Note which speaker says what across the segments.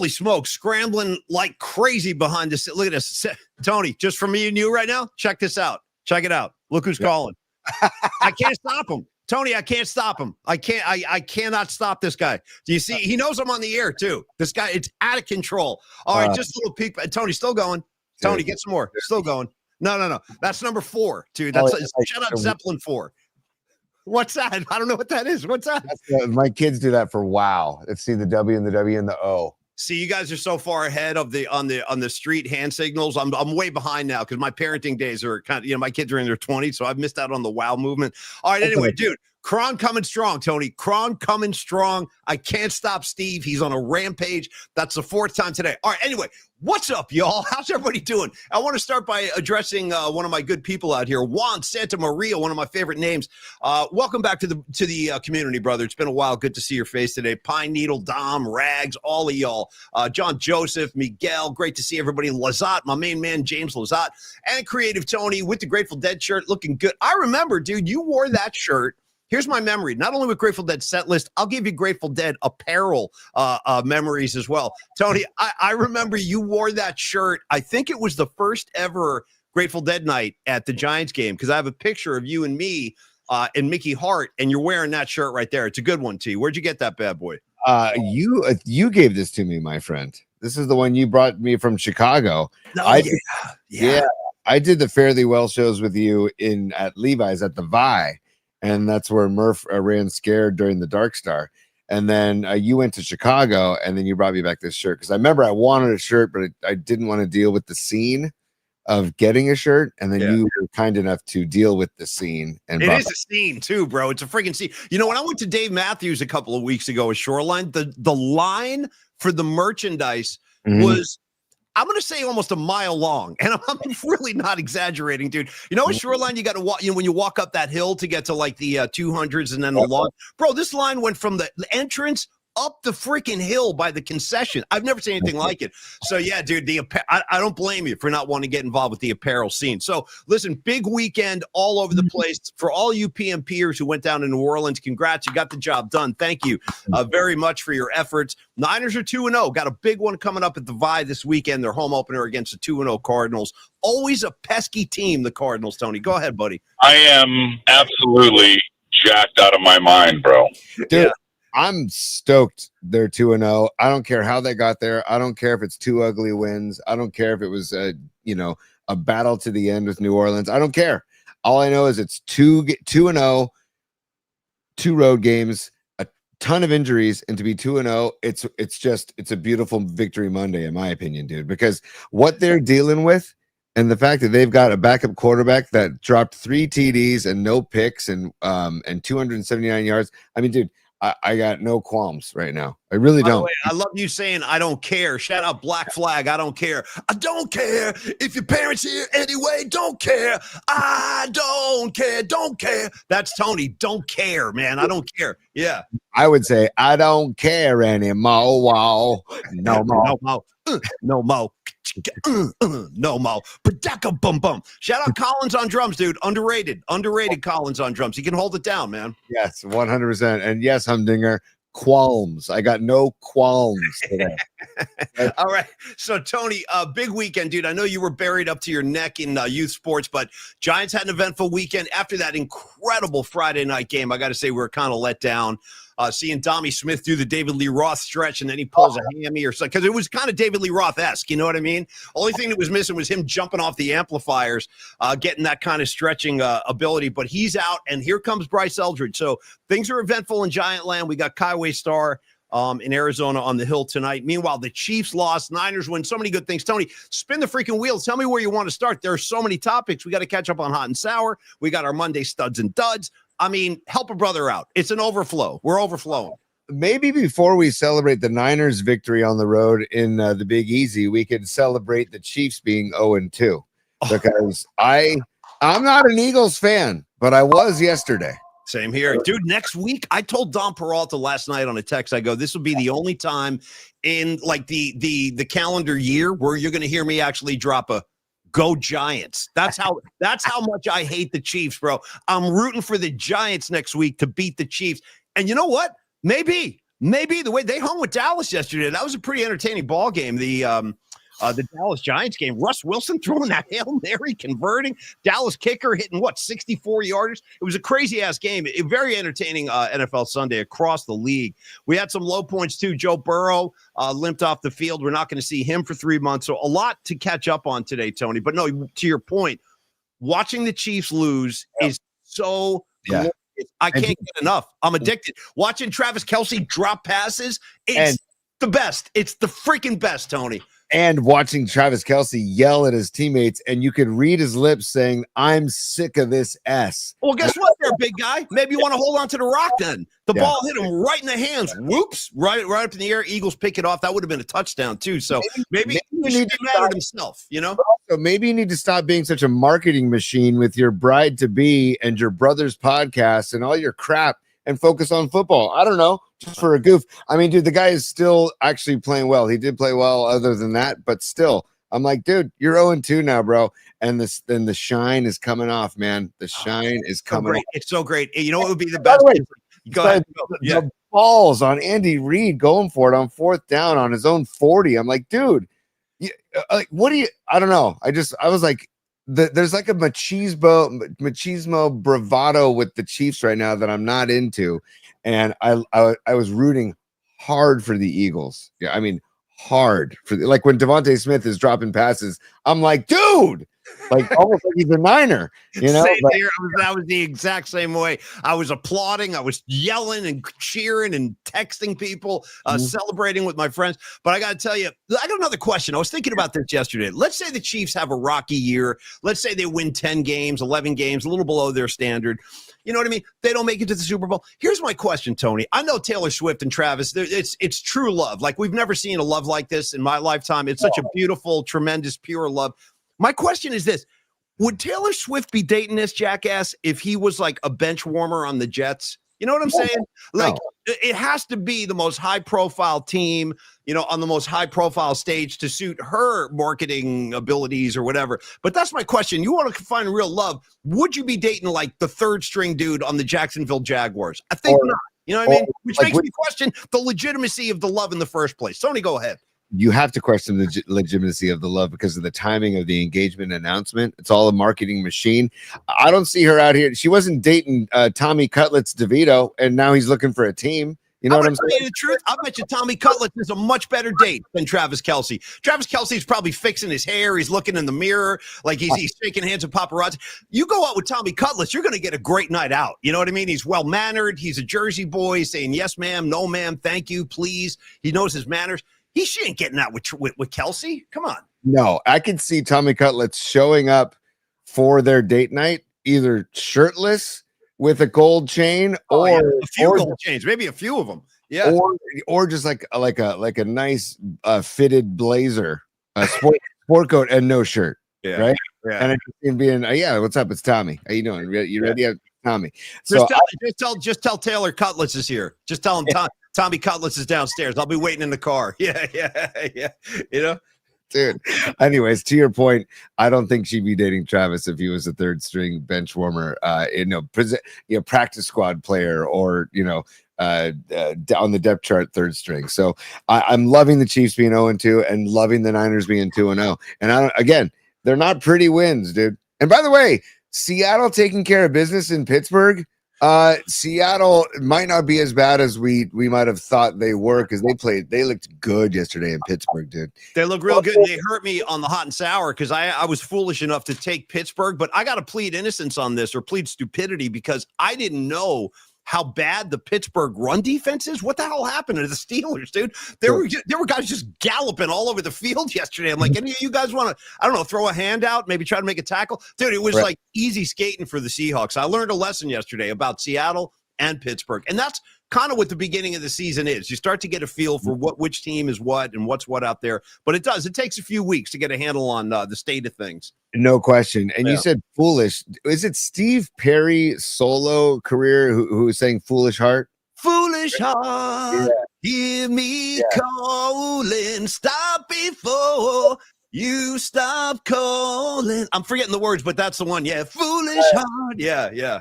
Speaker 1: holy smoke, scrambling like crazy behind this. Look at this. Tony, just for me and you right now, check this out. Check it out. Look who's calling. I can't stop him. Tony, I can't stop him. I cannot stop this guy. Do you see? He knows I'm on the air, too. This guy, it's out of control. All right, just a little peek. Tony, still going. Tony, get some more. Still going. No. That's number 4, dude. That's shout out Zeppelin 4. What's that? I don't know what that is. What's that?
Speaker 2: My kids do that for WoW. Let's see the W and the W and the O.
Speaker 1: See, you guys are so far ahead of on the street hand signals. I'm way behind now because my parenting days are kind of, my kids are in their 20s, so I've missed out on the WoW movement. All right, anyway, dude, KRON coming strong, Tony. KRON coming strong. I can't stop Steve. He's on a rampage. That's the 4th time today. All right, anyway, what's up, y'all? How's everybody doing? I want to start by addressing one of my good people out here, Juan Santa Maria, one of my favorite names. Welcome back to the community, brother. It's been a while. Good to see your face today. Pine Needle, Dom, Rags, all of y'all. John Joseph, Miguel, great to see everybody. Lazat, my main man, James Lazat, and Creative Tony with the Grateful Dead shirt, looking good. I remember, dude, you wore that shirt. Here's my memory. Not only with Grateful Dead set list, I'll give you Grateful Dead apparel memories as well. Tony, I remember you wore that shirt. I think it was the first ever Grateful Dead night at the Giants game because I have a picture of you and me and Mickey Hart, and you're wearing that shirt right there. It's a good one, T. Where'd you get that bad boy?
Speaker 2: You gave this to me, my friend. This is the one you brought me from Chicago.
Speaker 1: Oh,
Speaker 2: yeah. I did the Fairly Well shows with you at Levi's at the Vi. And that's where Murph ran scared during the Dark Star. And then you went to Chicago, and then you brought me back this shirt. Because I remember I wanted a shirt, but I didn't want to deal with the scene of getting a shirt. And then you were kind enough to deal with the scene. And
Speaker 1: it is a scene, too, bro. It's a freaking scene. When I went to Dave Matthews a couple of weeks ago at Shoreline, the line for the merchandise was, I'm going to say, almost a mile long. And I'm really not exaggerating, dude. At Shoreline, you got to walk, when you walk up that hill to get to like the 200s and then the lawn. Bro, this line went from the entrance up the freaking hill by the concession. I've never seen anything like it. So, yeah, dude, I don't blame you for not wanting to get involved with the apparel scene. So, listen, big weekend all over the place. For all you PMPers who went down to New Orleans, congrats. You got the job done. Thank you very much for your efforts. Niners are 2-0. Got a big one coming up at the Vi this weekend. Their home opener against the 2-0 Cardinals. Always a pesky team, the Cardinals, Tony. Go ahead, buddy.
Speaker 3: I am absolutely jacked out of my mind, bro.
Speaker 2: Dude. Yeah. I'm stoked they're 2-0. I don't care how they got there. I don't care if it's 2 ugly wins. I don't care if it was a battle to the end with New Orleans. I don't care. All I know is it's 2-0, 2 road games, a ton of injuries, and to be 2-0, it's a beautiful victory Monday, in my opinion, dude, because what they're dealing with and the fact that they've got a backup quarterback that dropped 3 TDs and no picks and 279 yards. I mean, dude, I got no qualms right now. I really don't.
Speaker 1: Way, I love you saying I don't care. Shout out Black Flag. I don't care. I don't care if your parents here anyway. Don't care. I don't care. Don't care. That's Tony. Don't care, man. I don't care. Yeah.
Speaker 2: I would say I don't care anymore. Wow. No more.
Speaker 1: No more. No more. No more. Badaka bum bum. Shout out Collins on drums, dude. Underrated Collins on drums. He can hold it down, man.
Speaker 2: Yes, 100%. And yes, Humdinger, qualms. I got no qualms today.
Speaker 1: All right. So, Tony, big weekend, dude. I know you were buried up to your neck in youth sports, but Giants had an eventful weekend. After that incredible Friday night game, I got to say we were kind of let down. Seeing Dommy Smith do the David Lee Roth stretch, and then he pulls a hammy or something, because it was kind of David Lee Roth-esque, you know what I mean? Only thing that was missing was him jumping off the amplifiers, getting that kind of stretching ability, but he's out, and here comes Bryce Eldridge. So things are eventful in Giant Land. We got Kaiway Star in Arizona on the hill tonight. Meanwhile, the Chiefs lost, Niners win, so many good things. Tony, spin the freaking wheels. Tell me where you want to start. There are so many topics. We got to catch up on hot and sour. We got our Monday studs and duds. I mean, help a brother out. It's an overflow. We're overflowing.
Speaker 2: Maybe before we celebrate the Niners' victory on the road in the Big Easy, we could celebrate the Chiefs being 0-2. Because I'm not an Eagles fan, but I was yesterday.
Speaker 1: Same here. Dude, next week, I told Don Peralta last night on a text, I go, this will be the only time in like the calendar year where you're going to hear me actually drop a go Giants. That's how much I hate the Chiefs, bro. I'm rooting for the Giants next week to beat the Chiefs. And you know what? Maybe Maybe the way they hung with Dallas yesterday, that was a pretty entertaining ball game. The Dallas Giants game, Russ Wilson throwing that Hail Mary, converting. Dallas kicker hitting, 64 yarders. It was a crazy-ass game. A very entertaining NFL Sunday across the league. We had some low points, too. Joe Burrow limped off the field. We're not going to see him for 3 months. So a lot to catch up on today, Tony. But no, to your point, watching the Chiefs lose is so glorious. I can't get enough. I'm addicted. Watching Travis Kelce drop passes, it's the best. It's the freaking best, Tony.
Speaker 2: And watching Travis Kelce yell at his teammates, and you could read his lips saying, "I'm sick of this S."
Speaker 1: Well, guess what there, big guy? Maybe you want to hold on to the rock then. The ball hit him right in the hands. Whoops, right up in the air. Eagles pick it off. That would have been a touchdown, too. So maybe he should be mad at himself, you know?
Speaker 2: So maybe you need to stop being such a marketing machine with your bride-to-be and your brother's podcast and all your crap and focus on football. I don't know, just for a goof. I mean, dude, the guy is still actually playing well. He did play well other than that, but still, I'm like, dude, you're 0-2 now, bro. And the shine is coming off, man. The shine is coming off.
Speaker 1: It's so great. You know what would be the best? Go ahead.
Speaker 2: The balls on Andy Reid going for it on 4th down on his own 40. I'm like, dude, what do you, I don't know. I was like, there's like a machismo bravado with the Chiefs right now that I'm not into, and I was rooting hard for the Eagles. Yeah, I mean hard for like when Devontae Smith is dropping passes, I'm like, dude, like almost like he's a Niner, you know.
Speaker 1: That was the exact same way. I was applauding, I was yelling and cheering and texting people, celebrating with my friends. But I got to tell you, I got another question. I was thinking about this yesterday. Let's say the Chiefs have a rocky year. Let's say they win 10 games, 11 games, a little below their standard. You know what I mean? They don't make it to the Super Bowl. Here's my question, Tony. I know Taylor Swift and Travis, it's true love. Like, we've never seen a love like this in my lifetime. It's such a beautiful, tremendous, pure love. My question is this. Would Taylor Swift be dating this jackass if he was like a bench warmer on the Jets? You know what I'm saying? Like, it has to be the most high-profile team, you know, on the most high-profile stage to suit her marketing abilities or whatever. But that's my question. You want to find real love. Would you be dating, like, the third-string dude on the Jacksonville Jaguars? I think not. You know what I mean? Which makes me question the legitimacy of the love in the first place. Tony, go ahead.
Speaker 2: You have to question the legitimacy of the love because of the timing of the engagement announcement. It's all a marketing machine. I don't see her out here. She wasn't dating Tommy Cutlets DeVito, and now he's looking for a team. You know what I'm saying?
Speaker 1: The truth, I bet you Tommy Cutlets is a much better date than Travis Kelce. Travis Kelce's probably fixing his hair. He's looking in the mirror like he's shaking hands with paparazzi. You go out with Tommy Cutlets, you're going to get a great night out. You know what I mean? He's well-mannered. He's a Jersey boy saying, yes, ma'am, no, ma'am, thank you, please. He knows his manners. She ain't getting out with Kelce. Come on.
Speaker 2: No, I could see Tommy Cutlets showing up for their date night, either shirtless with a gold chain or
Speaker 1: a few gold chains, maybe a few of them. Yeah.
Speaker 2: Or just like a nice fitted blazer, a sport coat and no shirt.
Speaker 1: Yeah.
Speaker 2: Right.
Speaker 1: Yeah.
Speaker 2: And it being, what's up? It's Tommy. How you doing? You ready? Yeah. Tommy.
Speaker 1: Just tell Taylor Cutlets is here. Just tell him Tommy Cutlets is downstairs. I'll be waiting in the car. Yeah. You know,
Speaker 2: dude. Anyways, to your point, I don't think she'd be dating Travis if he was a third string bench warmer, practice squad player or on the depth chart third string. So I'm loving the Chiefs being 0-2 and loving the Niners being 2-0. And they're not pretty wins, dude. And by the way, Seattle taking care of business in Pittsburgh. Seattle might not be as bad as we might have thought they were because they looked good yesterday in Pittsburgh, dude.
Speaker 1: They look real good. They hurt me on the hot and sour because I was foolish enough to take Pittsburgh, but I got to plead innocence on this or plead stupidity because I didn't know how bad the Pittsburgh run defense is. What the hell happened to the Steelers, dude? There were guys just galloping all over the field yesterday. I'm like, any of you guys want to, I don't know, throw a hand out, maybe try to make a tackle? Dude, it was like easy skating for the Seahawks. I learned a lesson yesterday about Seattle and Pittsburgh. And that's kind of what the beginning of the season is. You start to get a feel for which team is what and what's what out there. But it takes a few weeks to get a handle on the state of things.
Speaker 2: No question. And you said foolish. Is it Steve Perry solo career who was saying foolish heart?
Speaker 1: Foolish heart, hear me calling, stop before you stop calling. I'm forgetting the words, but that's the one. Yeah, foolish heart. Yeah.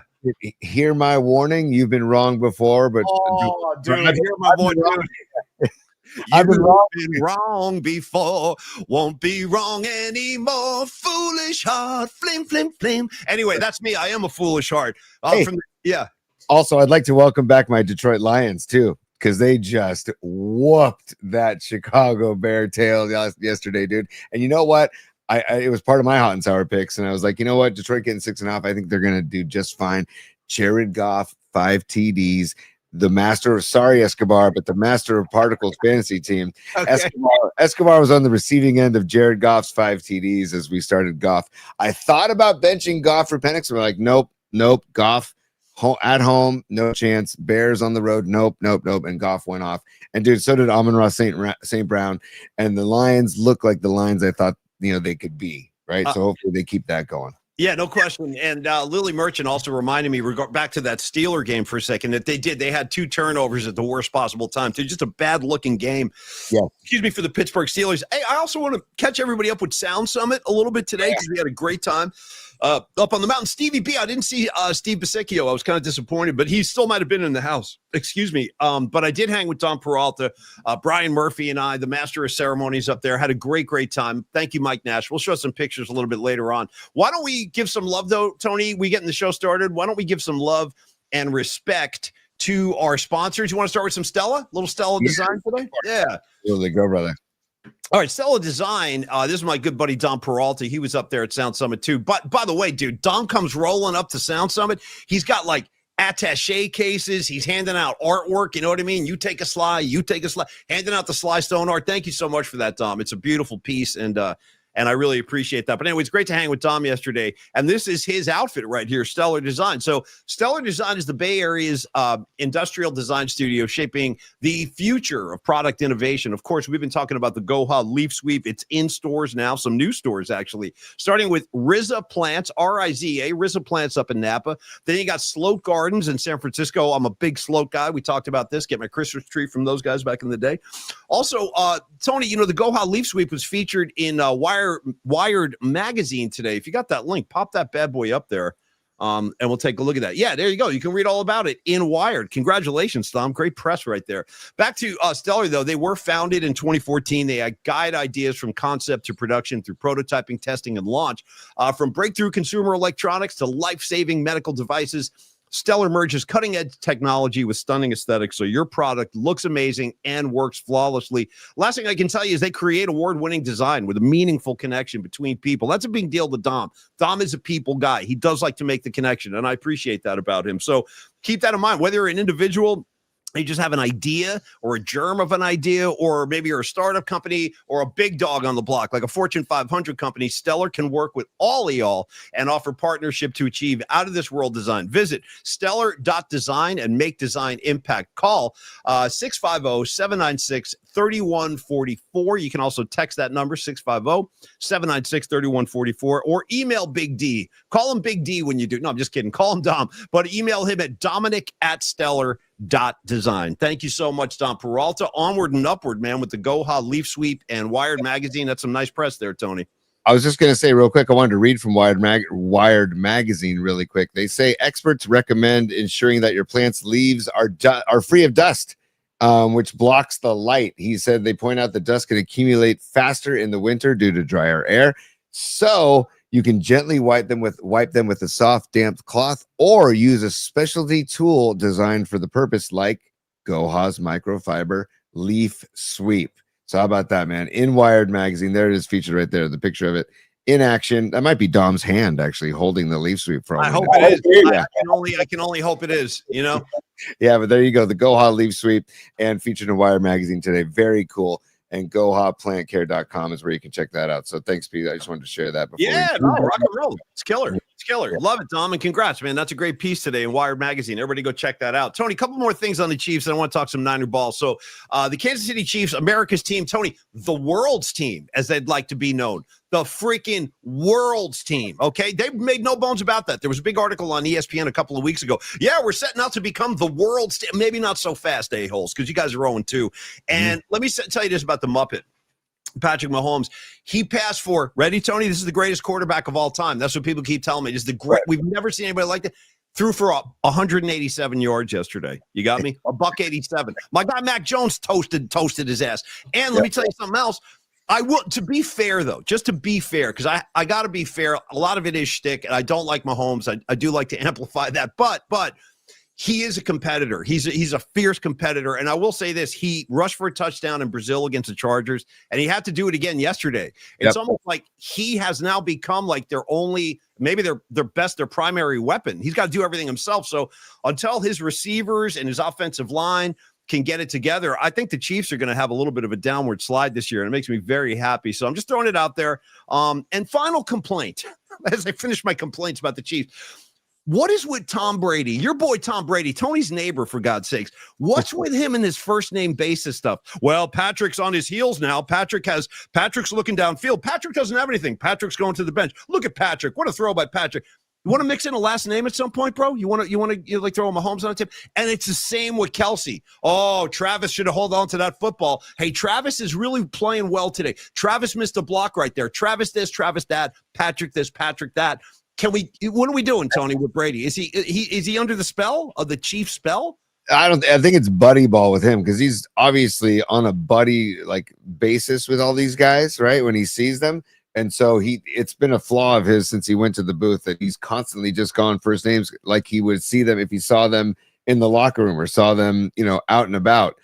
Speaker 2: hear my warning. You've been wrong before, but
Speaker 1: dude, hear my voice. You've been wrong before, won't be wrong anymore. Foolish heart, flim, flim, flim. Anyway, that's me. I am a foolish heart. Yeah.
Speaker 2: Also, I'd like to welcome back my Detroit Lions too, because they just whooped that Chicago Bear tail yesterday, dude. And you know what? It was part of my hot and sour picks, and I was like, you know what? Detroit getting 6.5. I think they're gonna do just fine. Jared Goff, 5 TDs. The master of Escobar, but the master of particles fantasy team. Okay. Escobar was on the receiving end of Jared Goff's 5 TDs as we started Goff. I thought about benching Goff for Penix. We're like, nope. Goff at home, no chance. Bears on the road, nope. And Goff went off. And dude, so did Amon-Ra St. Brown. And the Lions look like the Lions I thought they could be, right? So hopefully they keep that going.
Speaker 1: Yeah, no question. And Lily Merchant also reminded me, back to that Steeler game for a second, that they had 2 turnovers at the worst possible time. Just a bad-looking game.
Speaker 2: Yeah.
Speaker 1: Excuse me, for the Pittsburgh Steelers. Hey, I also want to catch everybody up with Sound Summit a little bit today because we had a great time up on the mountain. Stevie B, I didn't see Steve Bisicchio. I was kind of disappointed, but he still might have been in the house. Excuse me. But I did hang with Don Peralta, Brian Murphy, and I, the master of ceremonies up there. Had a great time. Thank you, Mike Nash. We'll show some pictures a little bit later on. Why don't we give some love, though, Tony? We getting the show started. Why don't we give some love and respect to our sponsors? You want to start with some Stella? Little Stella design today? Yeah.
Speaker 2: Really go, brother.
Speaker 1: All right, Stella Design. This is my good buddy, Dom Peralta. He was up there at Sound Summit, too. But by the way, dude, Dom comes rolling up to Sound Summit. He's got, like, attache cases. He's handing out artwork. You know what I mean? You take a slide, handing out the Sly Stone art. Thank you so much for that, Dom. It's a beautiful piece, and I really appreciate that. But anyway, it's great to hang with Dom yesterday. And this is his outfit right here, Stellar Design. So Stellar Design is the Bay Area's industrial design studio shaping the future of product innovation. Of course, we've been talking about the Goha Leaf Sweep. It's in stores now, some new stores actually, starting with Rizza Plants, R-I-Z-A, Rizza Plants up in Napa. Then you got Sloat Gardens in San Francisco. I'm a big Sloat guy. We talked about this, get my Christmas tree from those guys back in the day. Also, Tony, the Goha Leaf Sweep was featured in Wired magazine today. If you got that link, pop that bad boy up there, and we'll take a look at that. Yeah, there you go. You can read all about it in Wired. Congratulations, Tom. Great press right there. Back to Stellar, though. They were founded in 2014. They had guide ideas from concept to production through prototyping, testing, and launch. From breakthrough consumer electronics to life-saving medical devices, Stellar merges cutting-edge technology with stunning aesthetics, so your product looks amazing and works flawlessly. Last thing I can tell you is they create award-winning design with a meaningful connection between people. That's a big deal to Dom. Dom is a people guy. He does like to make the connection, and I appreciate that about him. So keep that in mind. Whether you're an individual, you just have an idea or a germ of an idea, or maybe you're a startup company or a big dog on the block, like a Fortune 500 company, Stellar can work with all of y'all and offer partnership to achieve out-of-this-world design. Visit stellar.design and make design impact. Call 650-796-3144. You can also text that number, 650-796-3144, or email Big D. Call him Big D when you do. No, I'm just kidding. Call him Dom, but email him at dominic@stellar.design. Thank you so much, Don Peralta. Onward and upward, man, with the Goha Leaf Sweep and Wired magazine. That's some nice press there, Tony.
Speaker 2: I was just going to say real quick, I wanted to read from Wired magazine really quick. They say experts recommend ensuring that your plant's leaves are free of dust, which blocks the light. He said they point out that dust can accumulate faster in the winter due to drier air. So you can gently wipe them with a soft, damp cloth, or use a specialty tool designed for the purpose, like Goha's microfiber leaf sweep. So how about that, man? In Wired magazine, there it is, featured right there, the picture of it in action. That might be Dom's hand actually holding the leaf sweep from.
Speaker 1: I hope it is. Yeah. I can only hope it is.
Speaker 2: Yeah, but there you go, the Goha leaf sweep, and featured in Wired magazine today. Very cool. And GohaPlantCare.com is where you can check that out. So thanks, Pete. I just wanted to share that before.
Speaker 1: Yeah, rock and roll. It's killer. It's killer. Love it, Dom, and congrats, man. That's a great piece today in Wired magazine. Everybody go check that out. Tony, a couple more things on the Chiefs, and I want to talk some Niner ball. So the Kansas City Chiefs, America's team, Tony, the world's team, as they'd like to be known. The freaking world's team, okay? They've made no bones about that. There was a big article on ESPN a couple of weeks ago. Yeah, we're setting out to become the world's team. Maybe not so fast, a-holes, because you guys are 0-2. And let me tell you this about the Muppet. Patrick Mahomes, he passed for, ready, Tony? This is the greatest quarterback of all time. That's what people keep telling me. This is the great. We've never seen anybody like that. threw for 187 yards yesterday. You got me? $187. My guy Mac Jones toasted his ass. And let me tell you something else. I will, to be fair though, just to be fair, because I got to be fair. A lot of it is shtick, and I don't like Mahomes. I do like to amplify that, but he is a competitor. He's a fierce competitor, and I will say this: he rushed for a touchdown in Brazil against the Chargers, and he had to do it again yesterday. It's almost like he has now become like their primary weapon. He's got to do everything himself. So until his receivers and his offensive line can get it together, I think the Chiefs are going to have a little bit of a downward slide this year, and it makes me very happy. So I'm just throwing it out there. And final complaint, as I finish my complaints about the Chiefs. What is with Tom Brady? Your boy Tom Brady, Tony's neighbor, for God's sakes. What's with him and his first name basis stuff? Well, Patrick's on his heels now. Patrick's looking downfield. Patrick doesn't have anything. Patrick's going to the bench. Look at Patrick. What a throw by Patrick. You want to mix in a last name at some point, bro? You want to like throw Mahomes on a tip? And it's the same with Kelsey. Oh, Travis should have held on to that football. Hey, Travis is really playing well today. Travis missed a block right there. Travis this, Travis that, Patrick this, Patrick that. What are we doing, Tony, with Brady? Is he under the spell of the Chiefs spell?
Speaker 2: I think it's buddy ball with him, because he's obviously on a buddy like basis with all these guys, right? When he sees them. And so it's been a flaw of his since he went to the booth, that he's constantly just gone first names, like he would see them if he saw them in the locker room or saw them, out and about.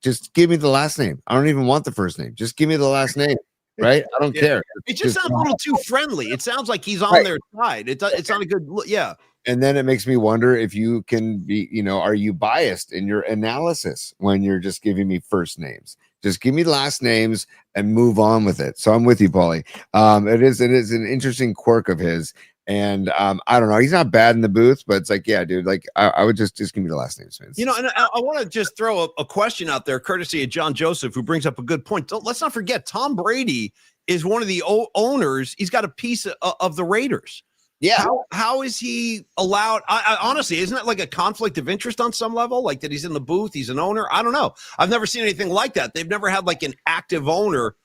Speaker 2: Just give me the last name. I don't even want the first name. Just give me the last name. Right? I don't care.
Speaker 1: It just sounds a little too friendly. It sounds like he's on their side. It's not a good look. Yeah.
Speaker 2: And then it makes me wonder if you can be, are you biased in your analysis when you're just giving me first names? Just give me last names and move on with it. So I'm with you, Paulie. It is an interesting quirk of his. And I don't know. He's not bad in the booth, but it's like, yeah, dude, like I would just give me the last names, man.
Speaker 1: And I want to just throw a question out there, courtesy of John Joseph, who brings up a good point. Let's not forget, Tom Brady is one of the owners. He's got a piece of the Raiders.
Speaker 2: Yeah.
Speaker 1: How is he allowed? I honestly, isn't that like a conflict of interest on some level? Like that he's in the booth, he's an owner. I don't know. I've never seen anything like that. They've never had like an active owner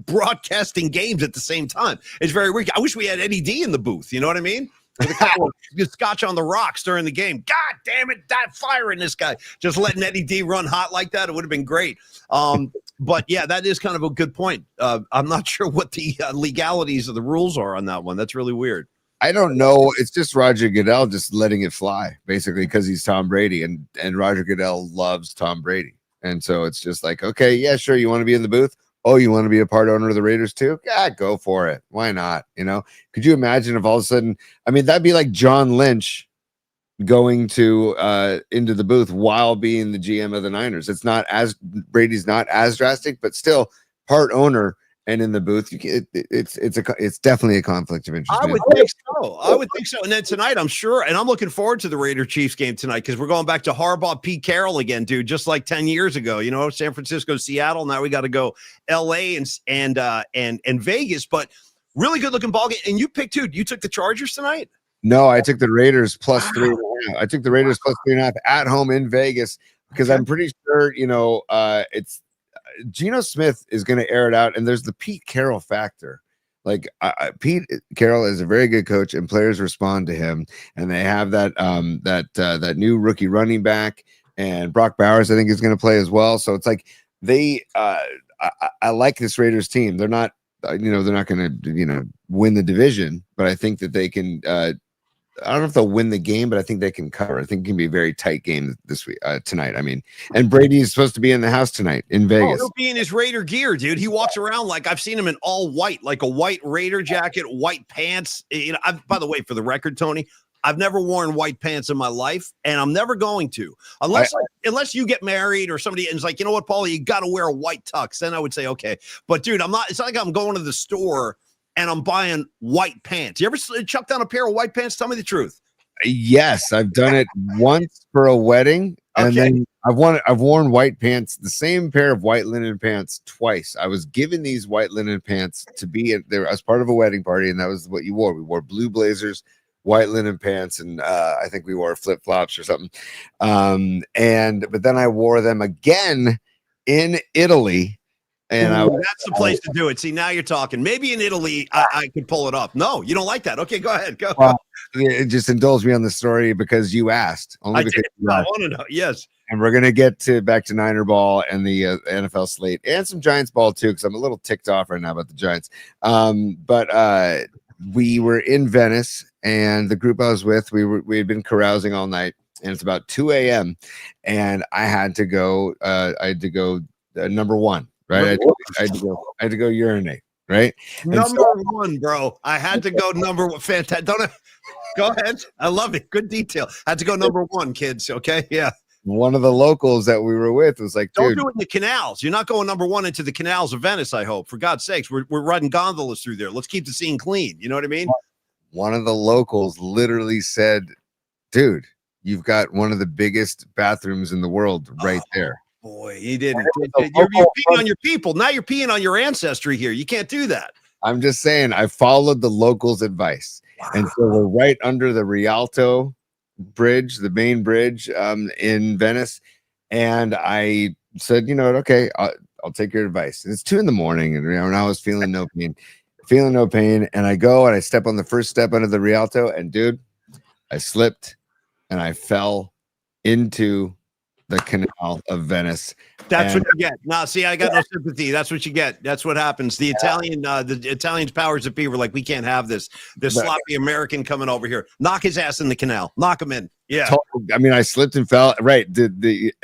Speaker 1: broadcasting games at the same time. It's very weird. I wish we had Eddie D in the booth. You know what I mean? With a couple of scotch on the rocks during the game. God damn it, that fire in this guy. Just letting Eddie D run hot like that, it would have been great. But yeah, that is kind of a good point. I'm not sure what the legalities of the rules are on that one. That's really weird.
Speaker 2: I don't know. It's just Roger Goodell just letting it fly, basically, because he's Tom Brady, and Roger Goodell loves Tom Brady. And so it's just like, okay, yeah, sure. You want to be in the booth? Oh, you want to be a part owner of the Raiders too? Yeah, go for it. Why not? Could you imagine if all of a sudden, that'd be like John Lynch going to into the booth while being the GM of the Niners. Brady's not as drastic, but still part owner and in the booth. It's definitely a conflict of interest.
Speaker 1: I would think so. And then tonight, I'm sure, and I'm looking forward to the Raider Chiefs game tonight, because we're going back to Harbaugh, Pete Carroll again, dude, just like 10 years ago. San Francisco, Seattle. Now we got to go LA and Vegas, but really good looking ball game. And you picked you took the Chargers tonight?
Speaker 2: No, I took the Raiders plus 3.5. I took the Raiders plus 3.5 at home in Vegas, because I'm pretty sure, it's Geno Smith is going to air it out, and there's the Pete Carroll factor. Like Pete Carroll is a very good coach, and players respond to him. And they have that new rookie running back, and Brock Bowers, I think, is going to play as well. So it's like I like this Raiders team. They're not, they're not going to, win the division, but I think that they can. I don't know if they'll win the game, but I think they can cover. I think it can be a very tight game this week, tonight. And Brady is supposed to be in the house tonight in Vegas.
Speaker 1: He'll be in his Raider gear, dude. He walks around like I've seen him in all white, like a white Raider jacket, white pants. By the way, for the record, Tony, I've never worn white pants in my life, and I'm never going to, unless you get married or somebody and it's like, you know what, Paul, you got to wear a white tux. Then I would say, okay. But dude, it's not like I'm going to the store and I'm buying white pants. You ever chuck down a pair of white pants? Tell me the truth.
Speaker 2: Yes, I've done it once for a wedding, and then I've worn white pants, the same pair of white linen pants, twice. I was given these white linen pants to be there as part of a wedding party, and that was what you wore. We wore blue blazers, white linen pants, and I think we wore flip flops or something. But then I wore them again in Italy. And
Speaker 1: that's the place to do it. See, now you're talking. Maybe in Italy, I could pull it off. No, you don't like that. Okay, go ahead. Go.
Speaker 2: just indulge me on the story because you asked. Only because
Speaker 1: I want to know. Yes.
Speaker 2: And we're gonna get back to Niner ball and the NFL slate and some Giants ball too, because I'm a little ticked off right now about the Giants. But we were in Venice, and the group I was with, we had been carousing all night, and it's about 2 a.m. and I had to go. Number one, right? I had to go urinate, right?
Speaker 1: Number one, bro. I had to go number one. Fantastic. Go ahead. I love it. Good detail. I had to go number one, kids. Okay. Yeah.
Speaker 2: One of the locals that we were with was like,
Speaker 1: don't
Speaker 2: dude,
Speaker 1: do it in the canals. You're not going number one into the canals of Venice, I hope. For God's sakes, we're riding gondolas through there. Let's keep the scene clean. You know what I mean?
Speaker 2: One of the locals literally said, dude, you've got one of the biggest bathrooms in the world right there.
Speaker 1: Boy, he didn't. You're peeing on your people. Now you're peeing on your ancestry here. You can't do that.
Speaker 2: I'm just saying, I followed the locals' advice. Wow. And so we're right under the Rialto bridge, the main bridge in Venice. And I said, you know what? Okay, I'll take your advice. And it's 2 a.m. and I was feeling no pain. And I go and I step on the first step under the Rialto, and dude, I slipped and I fell into the canal of Venice.
Speaker 1: That's what you get. No, see, I got no sympathy. That's what you get. That's what happens. The Italians powers that be were like, we can't have this sloppy American coming over here. Knock his ass in the canal. Knock him in. Yeah.
Speaker 2: I mean, I slipped and fell. Right. The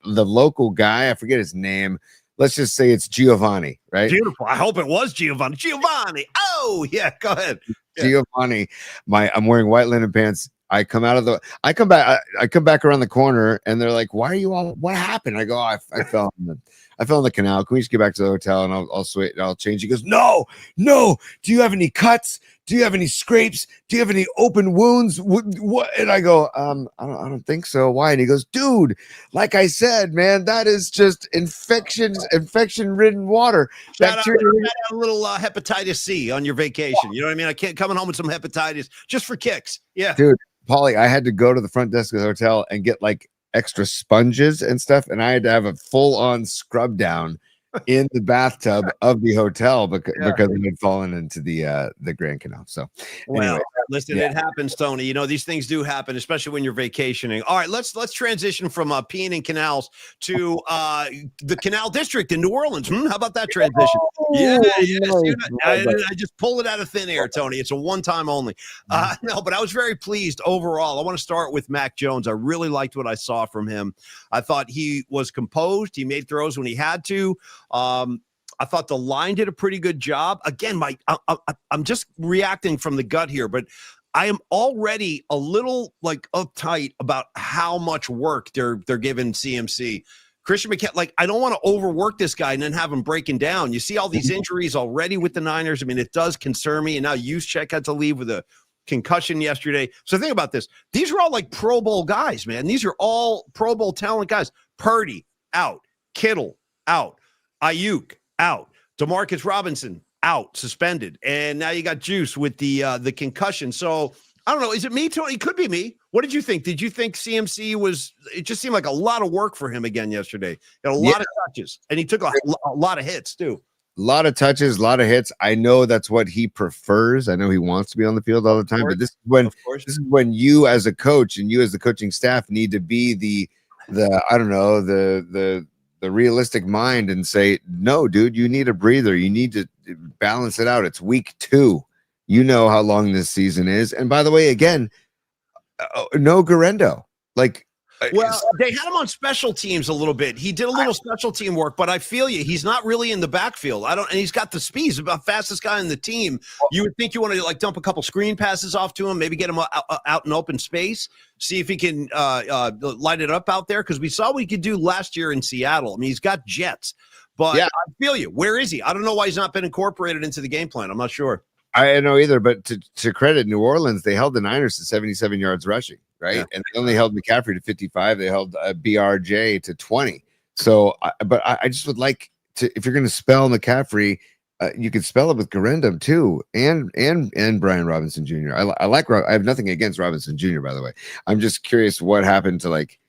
Speaker 2: local guy, I forget his name. Let's just say it's Giovanni, right?
Speaker 1: Beautiful. I hope it was Giovanni. Giovanni. Oh, yeah. Go ahead. Yeah.
Speaker 2: Giovanni. I'm wearing white linen pants. I come back around the corner, and they're like, "Why are you all? What happened?" I go, "I fell in the canal. Can we just get back to the hotel and I'll change?" He goes, "No. Do you have any cuts? Do you have any scrapes? Do you have any open wounds? What?" And I go, I don't think so. Why?" And he goes, "Dude, like I said, man, that is just infection-ridden water.
Speaker 1: Shout out a little hepatitis C on your vacation. You know what I mean? I can't coming home with some hepatitis just for kicks. Yeah,
Speaker 2: dude." Paulie, I had to go to the front desk of the hotel and get like extra sponges and stuff, and I had to have a full-on scrub down in the bathtub of the hotel because I had fallen into the Grand Canal. So,
Speaker 1: well, listen, it happens, Tony. You know, these things do happen, especially when you're vacationing. All right, let's transition from peeing in canals to the Canal District in New Orleans. How about that transition? I just pull it out of thin air, Tony. It's a one-time only. No, but I was very pleased overall. I want to start with Mac Jones. I really liked what I saw from him. I thought he was composed. He made throws when he had to. I thought the line did a pretty good job. Again, I'm just reacting from the gut here, but I am already a little like uptight about how much work they're giving CMC. Christian McCaffrey, like, I don't want to overwork this guy and then have him breaking down. You see all these injuries already with the Niners. I mean, it does concern me. And now Juszczyk had to leave with a concussion yesterday. So think about this. These are all like Pro Bowl guys, man. These are all Pro Bowl talent guys. Purdy out, Kittle out, Ayuk out, Demarcus Robinson out, suspended, and now you got Juice with the concussion. So I don't know. Is it me, Tony? It could be me. What did you think? Did you think CMC was? It just seemed like a lot of work for him again yesterday. He had a lot of touches, and he took a lot of hits too.
Speaker 2: A lot of touches, a lot of hits. I know that's what he prefers. I know he wants to be on the field all the time. But this is when you as a coach and you as the coaching staff need to be the I don't know, the realistic mind and say, no, dude, you need a breather. You need to balance it out. It's week 2. You know how long this season is. And by the way, again, no Garendo. Like,
Speaker 1: well, they had him on special teams a little bit. He did a little special team work, but I feel you. He's not really in the backfield. And he's got the speed. He's about fastest guy in the team. You would think you want to like dump a couple screen passes off to him, maybe get him out in open space, see if he can light it up out there. Because we saw what he could do last year in Seattle. I mean, he's got jets, but I feel you. Where is he? I don't know why he's not been incorporated into the game plan. I'm not sure.
Speaker 2: I don't know either, but to credit New Orleans, they held the Niners to 77 yards rushing, right? Yeah. And they only held McCaffrey to 55. They held BRJ to 20. So, but I just would like to, if you're going to spell McCaffrey, you could spell it with Garendum too, and Brian Robinson Jr. I have nothing against Robinson Jr. by the way. I'm just curious what happened to like.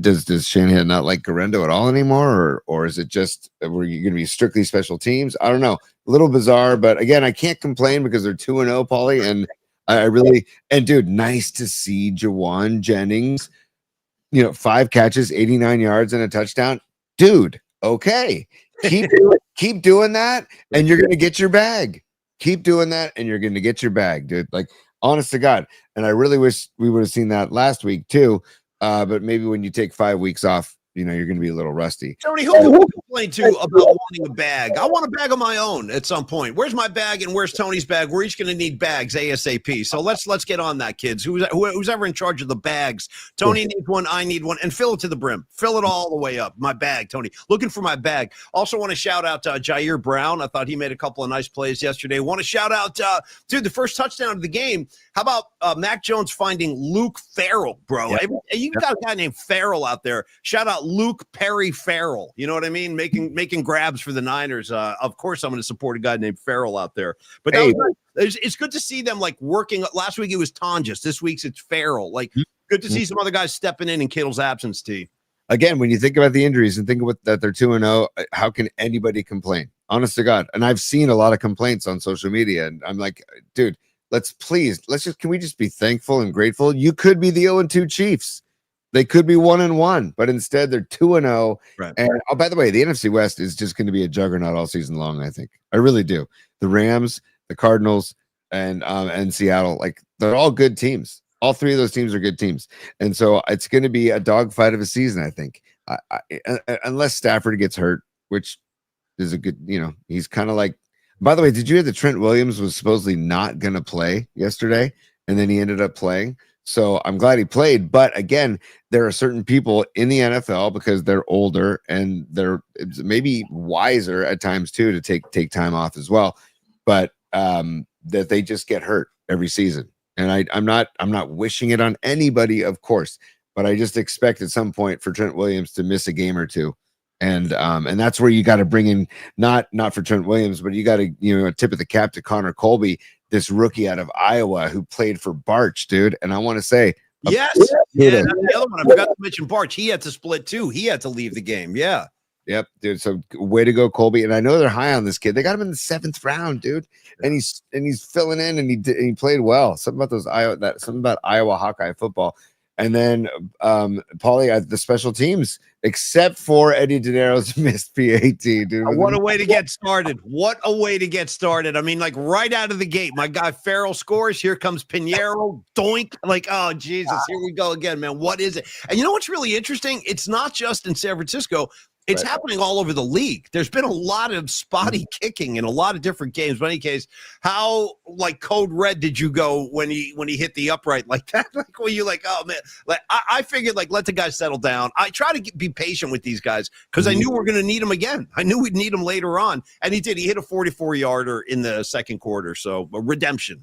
Speaker 2: Does Shanahan not like Garendo at all anymore, or is it just were you going to be strictly special teams? I don't know. A little bizarre, but again, I can't complain because they're 2-0, Paulie, and I really, and dude, nice to see Jawan Jennings, 5 catches, 89 yards and a touchdown. Dude, okay. Keep doing that and you're going to get your bag. Keep doing that and you're going to get your bag, dude. Like, honest to God. And I really wish we would have seen that last week too. But maybe when you take 5 weeks off, you're going to be a little rusty.
Speaker 1: Tony, who do you complain to about wanting a bag? I want a bag of my own at some point. Where's my bag and where's Tony's bag? We're each going to need bags ASAP. So let's get on that, kids. Who's ever in charge of the bags? Tony needs one. I need one. And fill it to the brim. Fill it all the way up. My bag, Tony. Looking for my bag. Also want to shout out Jair Brown. I thought he made a couple of nice plays yesterday. Want to shout out, dude, the first touchdown of the game. How about Mac Jones finding Luke Farrell, bro? Yeah. You got a guy named Farrell out there. Shout out Luke Perry Farrell. You know what I mean? Making grabs for the Niners. Of course, I'm going to support a guy named Farrell out there. But it's good to see them like working. Last week it was Tonjes. This week's it's Farrell. Like, good to see some other guys stepping in Kittle's absence, T.
Speaker 2: Again, when you think about the injuries and think about that they're 2-0, how can anybody complain? Honest to God. And I've seen a lot of complaints on social media, and I'm like, dude, can we just be thankful and grateful? You could be the 0-2 Chiefs. They could be 1-1, but instead they're 2-0.
Speaker 1: Right.
Speaker 2: And by the way, the NFC West is just going to be a juggernaut all season long. I think. I really do. The Rams, the Cardinals, and Seattle, like, they're all good teams. All 3 of those teams are good teams, and so it's going to be a dogfight of a season. I think, unless Stafford gets hurt, which is a good. He's kind of like. By the way, did you hear that Trent Williams was supposedly not going to play yesterday, and then he ended up playing? So I'm glad he played. But again, there are certain people in the NFL, because they're older and they're maybe wiser at times too, to take time off as well. But that they just get hurt every season. And I'm not wishing it on anybody, of course, but I just expect at some point for Trent Williams to miss a game or two. And that's where you got to bring in not for Trent Williams, but you got to, a tip of the cap to Connor Colby, this rookie out of Iowa who played for Barch, dude. And I want to say,
Speaker 1: yes, that's the other one. I forgot to mention Barch. He had to split too. He had to leave the game. Yeah.
Speaker 2: Yep, dude. So way to go, Colby. And I know they're high on this kid. They got him in the 7th round, dude. And he's filling in, and he played well. Something about Iowa Hawkeye football. And then Paulie, the special teams, except for Eddie De Niro's missed PAT, dude.
Speaker 1: What a way to get started. What a way to get started. I mean, like, right out of the gate, my guy Farrell scores. Here comes Pinheiro. Doink. Like, oh, Jesus, here we go again, man. What is it? And you know what's really interesting? It's not just in San Francisco. It's happening all over the league. There's been a lot of spotty kicking in a lot of different games. But in any case, how like code red did you go when he hit the upright like that? Like, were you like, oh man? Like, I figured, like, let the guy settle down. I try to be patient with these guys because I knew we were going to need him again. I knew we'd need him later on, and he did. He hit a 44-yarder in the second quarter. So a redemption,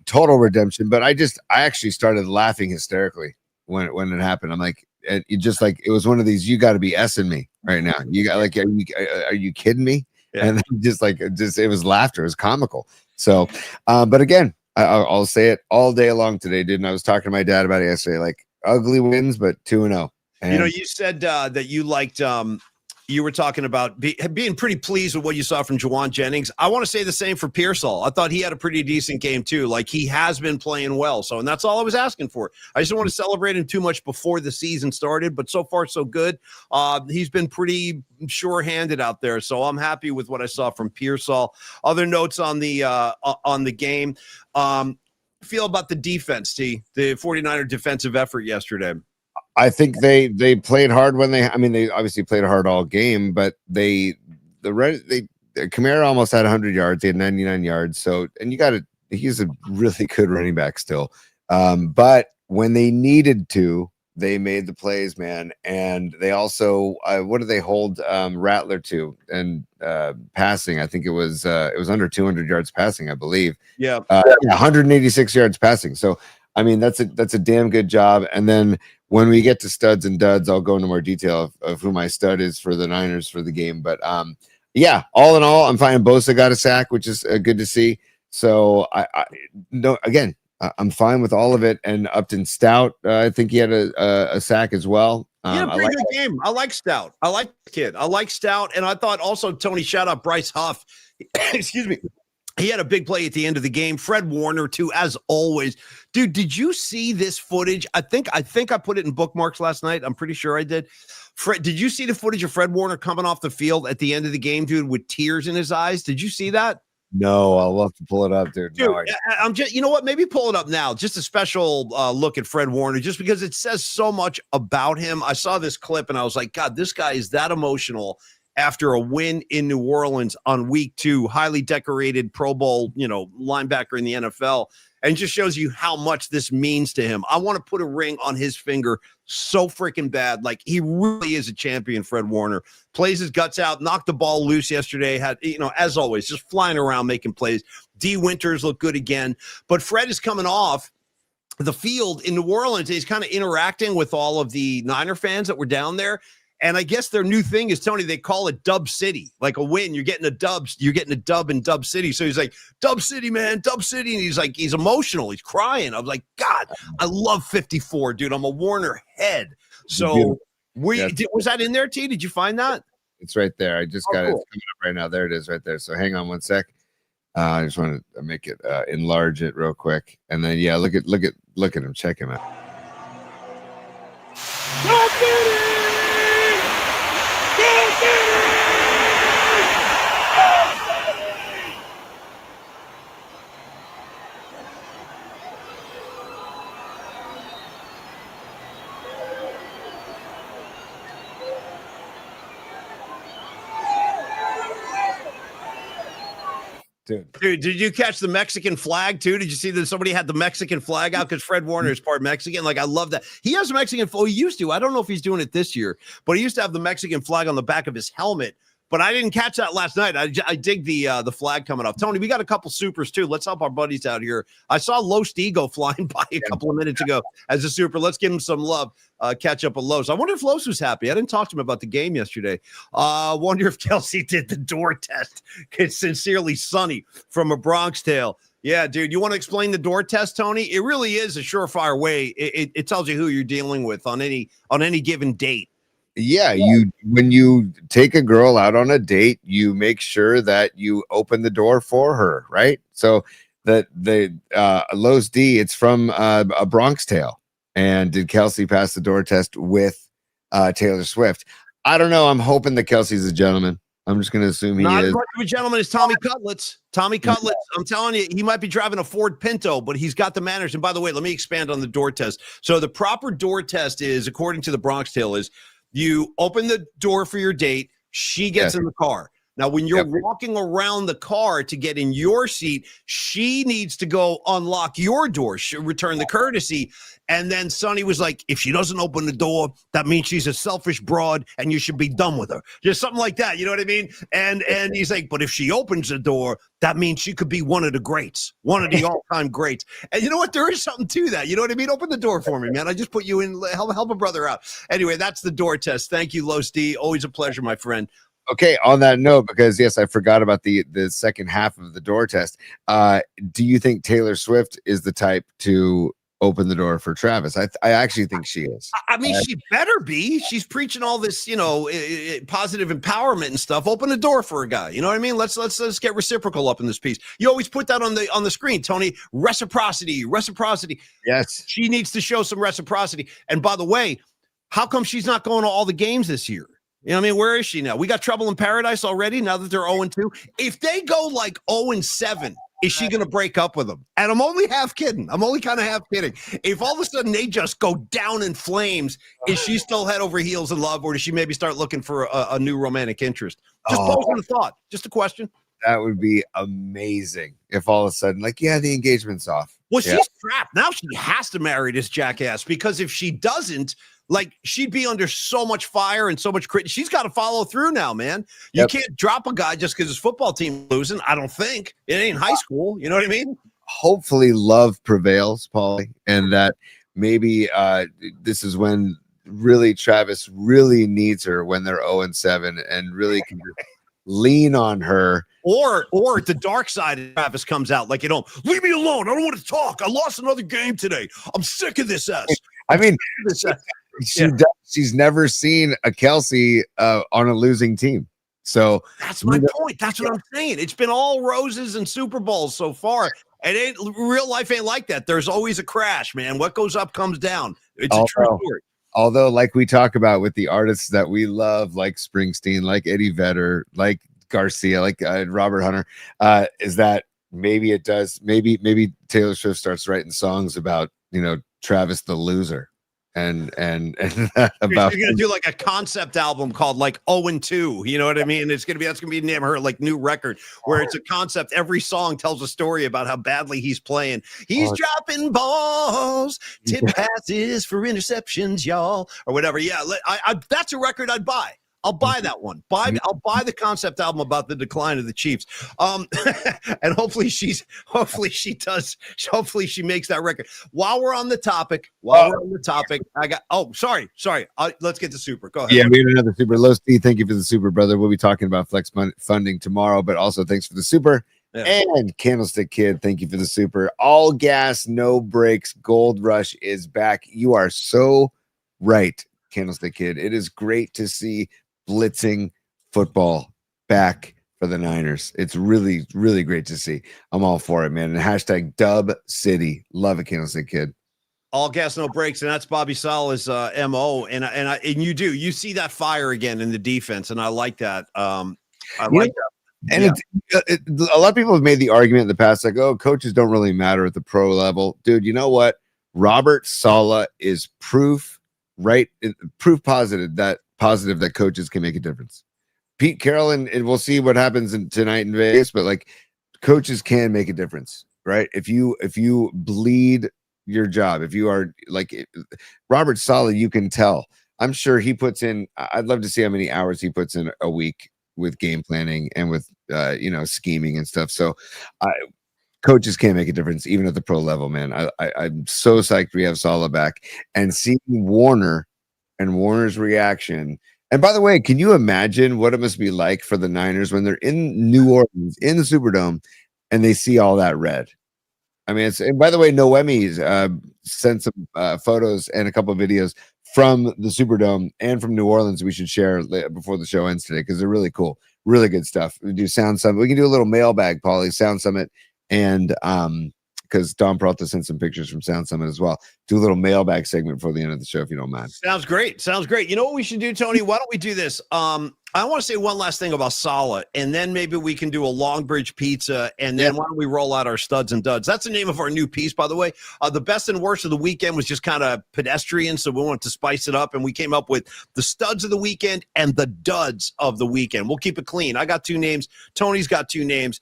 Speaker 2: total redemption. But I actually started laughing hysterically when it happened. I'm like. It just like it was one of these. You got to be S-ing me right now. You got like, are you kidding me? Yeah. And it was laughter. It was comical. So, but again, I'll say it all day long today, dude. And I was talking to my dad about it yesterday. Like, ugly wins, but 2-0.
Speaker 1: You said that you liked. You were talking about being pretty pleased with what you saw from Jawan Jennings. I want to say the same for Pearsall. I thought he had a pretty decent game too. Like, he has been playing well. So, and that's all I was asking for. I just don't want to celebrate him too much before the season started, but so far so good. He's been pretty sure-handed out there. So I'm happy with what I saw from Pearsall. Other notes on the game. Feel about the defense, T, the 49er defensive effort yesterday.
Speaker 2: I think they played hard they obviously played hard all game, but Kamara almost had 100 yards. He had 99 yards. So, and he's a really good running back still. But when they needed to, they made the plays, man. And they also, what did they hold Rattler to? And passing, I think it was under 200 yards passing, I believe.
Speaker 1: Yeah.
Speaker 2: 186 yards passing. So, I mean, that's a damn good job. And then when we get to studs and duds, I'll go into more detail of who my stud is for the Niners for the game. But yeah, all in all, I'm fine. Bosa got a sack, which is good to see. So I'm fine with all of it. And Upton Stout, I think he had a sack as well.
Speaker 1: He had a pretty good game. I like Stout. I like the kid. I like Stout. And I thought also, Tony, shout out Bryce Huff. Excuse me. He had a big play at the end of the game. Fred Warner, too, as always. Dude, did you see this footage? I think I put it in bookmarks last night. I'm pretty sure I did. Fred, did you see the footage of Fred Warner coming off the field at the end of the game, dude, with tears in his eyes? Did you see that?
Speaker 2: No, I'll love to pull it up, dude. No,
Speaker 1: I'm just, you know what? Maybe pull it up now. Just a special look at Fred Warner, just because it says so much about him. I saw this clip and I was like, God, this guy is that emotional after a win in New Orleans on week 2, highly decorated Pro Bowl, linebacker in the NFL, and just shows you how much this means to him. I want to put a ring on his finger so freaking bad. Like, he really is a champion, Fred Warner. Plays his guts out, knocked the ball loose yesterday, had, as always, just flying around making plays. D. Winters looked good again. But Fred is coming off the field in New Orleans. He's kind of interacting with all of the Niner fans that were down there. And I guess their new thing is, Tony, they call it Dub City. Like a win, you're getting a dub in Dub City. So he's like, Dub City, man, Dub City. And he's emotional. He's crying. I was like, God, I love 54, dude. I'm a Warner head. So was that in there, T? Did you find that?
Speaker 2: It's right there. I just got it. It's coming up right now. There it is right there. So hang on one sec. I just want to make it enlarge it real quick. And then, yeah, look at him. Check him out.
Speaker 4: Dub City!
Speaker 1: Dude, did you catch the Mexican flag too? Did you see that somebody had the Mexican flag out because Fred Warner is part Mexican? Like, I love that. He has a Mexican flag. He used to. I don't know if he's doing it this year, but he used to have the Mexican flag on the back of his helmet. But I didn't catch that last night. I dig the flag coming off. Tony, we got a couple supers too. Let's help our buddies out here. I saw Los Digo flying by a couple of minutes ago as a super. Let's give him some love. Catch up with Los. I wonder if Los was happy. I didn't talk to him about the game yesterday. Wonder if Kelsey did the door test. It's sincerely Sonny from a Bronx Tale. Yeah, dude. You want to explain the door test, Tony? It really is a surefire way. It tells you who you're dealing with on any given date.
Speaker 2: Yeah, when you take a girl out on a date, you make sure that you open the door for her, right? So the Los D, it's from a Bronx Tale. And did Kelsey pass the door test with Taylor Swift? I don't know. I'm hoping that Kelsey's a gentleman. I'm just going to assume he is.
Speaker 1: Not as much of a gentleman as Tommy Cutlets. Tommy Cutlets, I'm telling you, he might be driving a Ford Pinto, but he's got the manners. And by the way, let me expand on the door test. So the proper door test is, according to the Bronx Tale, is you open the door for your date. She gets in the car. Now, when you're walking around the car to get in your seat, she needs to go unlock your door, return the courtesy. And then Sonny was like, if she doesn't open the door, that means she's a selfish broad and you should be done with her. Just something like that. You know what I mean? And he's like, but if she opens the door, that means she could be one of the greats, one of the all-time greats. And you know what? There is something to that. You know what I mean? Open the door for me, man. I just put you in, help a brother out. Anyway, that's the door test. Thank you, Los D. Always a pleasure, my friend.
Speaker 2: Okay, on that note, because yes, I forgot about the second half of the door test. Do you think Taylor Swift is the type to open the door for Travis? I actually think she is.
Speaker 1: I mean, she better be. She's preaching all this, positive empowerment and stuff. Open the door for a guy. You know what I mean? Let's get reciprocal up in this piece. You always put that on the screen, Tony. Reciprocity.
Speaker 2: Yes,
Speaker 1: she needs to show some reciprocity. And by the way, how come she's not going to all the games this year? You know what I mean? Where is she now? We got trouble in paradise already now that they're 0-2. If they go like 0-7, is she going to break up with them? And I'm only half kidding. I'm only kind of half kidding. If all of a sudden they just go down in flames, is she still head over heels in love, or does she maybe start looking for a new romantic interest? Just posing a thought. Just a question.
Speaker 2: That would be amazing if all of a sudden, like, the engagement's off.
Speaker 1: Well, she's trapped. Now she has to marry this jackass, because if she doesn't, like, she'd be under so much fire and so much crit. She's got to follow through now, man. You can't drop a guy just because his football team losing. I don't think. It ain't high school. You know what I mean?
Speaker 2: Hopefully love prevails, Paulie, and that maybe this is when really Travis really needs her, when they're 0-7, and really can lean on her.
Speaker 1: Or the dark side of Travis comes out, like, leave me alone. I don't want to talk. I lost another game today. I'm sick of this ass.
Speaker 2: I mean, she's never seen a Kelsey on a losing team. So
Speaker 1: that's my point. That's what I'm saying. It's been all roses and Super Bowls so far. Real life ain't like that. There's always a crash, man. What goes up comes down. It's a true story.
Speaker 2: Although, like we talk about with the artists that we love, like Springsteen, like Eddie Vedder, like Garcia, like Robert Hunter, is that maybe it does. Maybe Taylor Swift starts writing songs about, Travis the loser. And about
Speaker 1: you're gonna do like a concept album called like 0 and 2, you know what I mean? That's gonna be the name of her like new record, where it's a concept. Every song tells a story about how badly he's playing. He's dropping balls, tip passes for interceptions, y'all, or whatever. Yeah, that's a record I'd buy. I'll buy that one. I'll buy the concept album about the decline of the Chiefs. And hopefully she makes that record. While we're on the topic, I got. Oh, sorry. Let's get to Super. Go ahead.
Speaker 2: Yeah, we have another Super. Low Steve, thank you for the Super, brother. We'll be talking about flex funding tomorrow, but also thanks for the Super. Yeah. And Candlestick Kid, thank you for the Super. All gas, no brakes. Gold Rush is back. You are so right, Candlestick Kid. It is great to see blitzing football back for the Niners. It's really, really great to see. I'm all for it, man. And hashtag Dub City. Love it, Candlestick Kid.
Speaker 1: All gas, no brakes, and that's Bobby Saleh's MO. And you see that fire again in the defense, and I like that. I like that.
Speaker 2: And a lot of people have made the argument in the past, like, oh, coaches don't really matter at the pro level. Dude, you know what? Robert Saleh is proof positive that coaches can make a difference. Pete Carroll, and we'll see what happens tonight in Vegas, but like coaches can make a difference, right? If you bleed your job, if you are like Robert Saleh, you can tell. I'm sure he puts in. I'd love to see how many hours he puts in a week with game planning and with scheming and stuff. So coaches can make a difference even at the pro level, man. I'm so psyched we have Saleh back, and seeing Warner and Warner's reaction. And by the way, can you imagine what it must be like for the Niners when they're in New Orleans in the Superdome and they see all that red? I mean, and by the way, Noemi's sent some photos and a couple of videos from the Superdome and from New Orleans we should share before the show ends today, because they're really cool, really good stuff. We do Sound Summit. We can do a little mailbag, Paulie, Sound Summit, and because Don Peralta sent some pictures from Sound Summit as well. Do a little mailbag segment before the end of the show, if you don't mind.
Speaker 1: Sounds great. You know what we should do, Tony? Why don't we do this? I want to say one last thing about Saleh, and then maybe we can do a Longbridge Pizza, and then why don't we roll out our studs and duds? That's the name of our new piece, by the way. The best and worst of the weekend was just kind of pedestrian, so we wanted to spice it up, and we came up with the studs of the weekend and the duds of the weekend. We'll keep it clean. I got 2 names. Tony's got 2 names.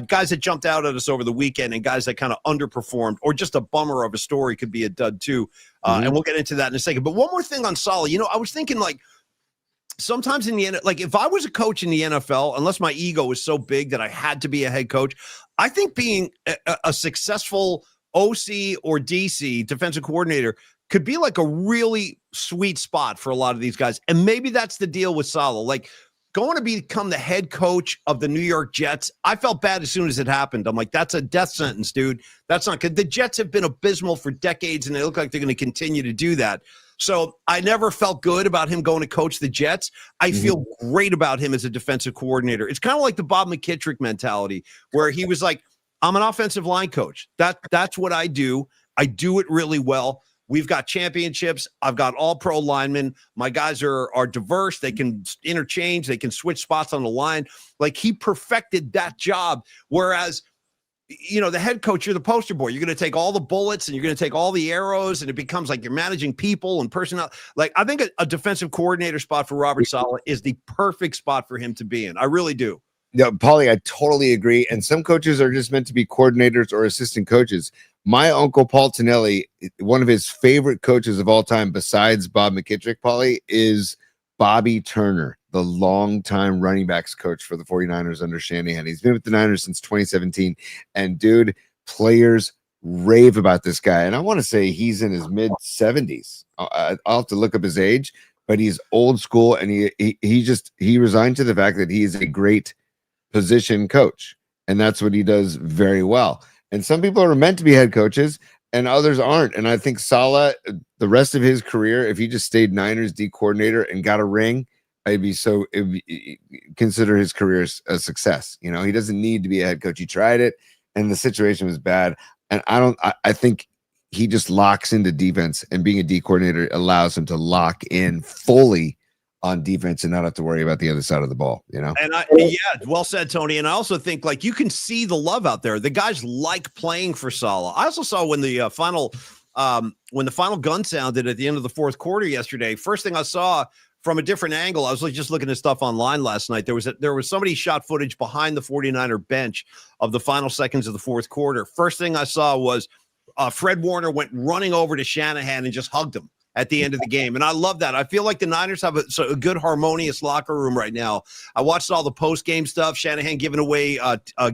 Speaker 1: Guys that jumped out at us over the weekend and guys that kind of underperformed, or just a bummer of a story could be a dud too. And we'll get into that in a second. But one more thing on Saleh. I was thinking, like, sometimes in the end, like if I was a coach in the NFL, unless my ego was so big that I had to be a head coach, I think being a successful OC or DC, defensive coordinator, could be like a really sweet spot for a lot of these guys. And maybe that's the deal with Saleh. Like, going to become the head coach of the New York Jets, I felt bad as soon as it happened. I'm like, that's a death sentence, dude. That's not good. The Jets have been abysmal for decades, and they look like they're going to continue to do that. So I never felt good about him going to coach the Jets. I feel great about him as a defensive coordinator. It's kind of like the Bob McKittrick mentality, where he was like, I'm an offensive line coach. That's what I do. I do it really well. We've got championships. I've got all pro linemen. My guys are diverse. They can interchange. They can switch spots on the line. Like, he perfected that job. Whereas, the head coach, you're the poster boy. You're going to take all the bullets and you're going to take all the arrows, and it becomes like you're managing people and personnel. Like, I think a defensive coordinator spot for Robert Saleh is the perfect spot for him to be in. I really do.
Speaker 2: No, Paulie, I totally agree. And some coaches are just meant to be coordinators or assistant coaches. My uncle Paul Tonelli, one of his favorite coaches of all time, besides Bob McKittrick, Paulie, is Bobby Turner, the longtime running backs coach for the 49ers under Shanahan. He's been with the Niners since 2017. And dude, players rave about this guy. And I want to say he's in his mid 70s. I'll have to look up his age, but he's old school. And he resigned to the fact that he is a great position coach. And that's what he does very well. And some people are meant to be head coaches and others aren't. And I think Saleh, the rest of his career, if he just stayed Niners D coordinator and got a ring, consider his career a success. You know, he doesn't need to be a head coach. He tried it, and the situation was bad. And I think he just locks into defense, and being a D coordinator allows him to lock in fully on defense and not have to worry about the other side of the ball, you know?
Speaker 1: And well said, Tony. And I also think, like, you can see the love out there. The guys like playing for Saleh. I also saw when the final gun sounded at the end of the fourth quarter yesterday, first thing I saw from a different angle, I was just looking at stuff online last night. There was somebody shot footage behind the 49er bench of the final seconds of the fourth quarter. First thing I saw was Fred Warner went running over to Shanahan and just hugged him at the end of the game. And I love that. I feel like the Niners have a good harmonious locker room right now. I watched all the post-game stuff, Shanahan giving away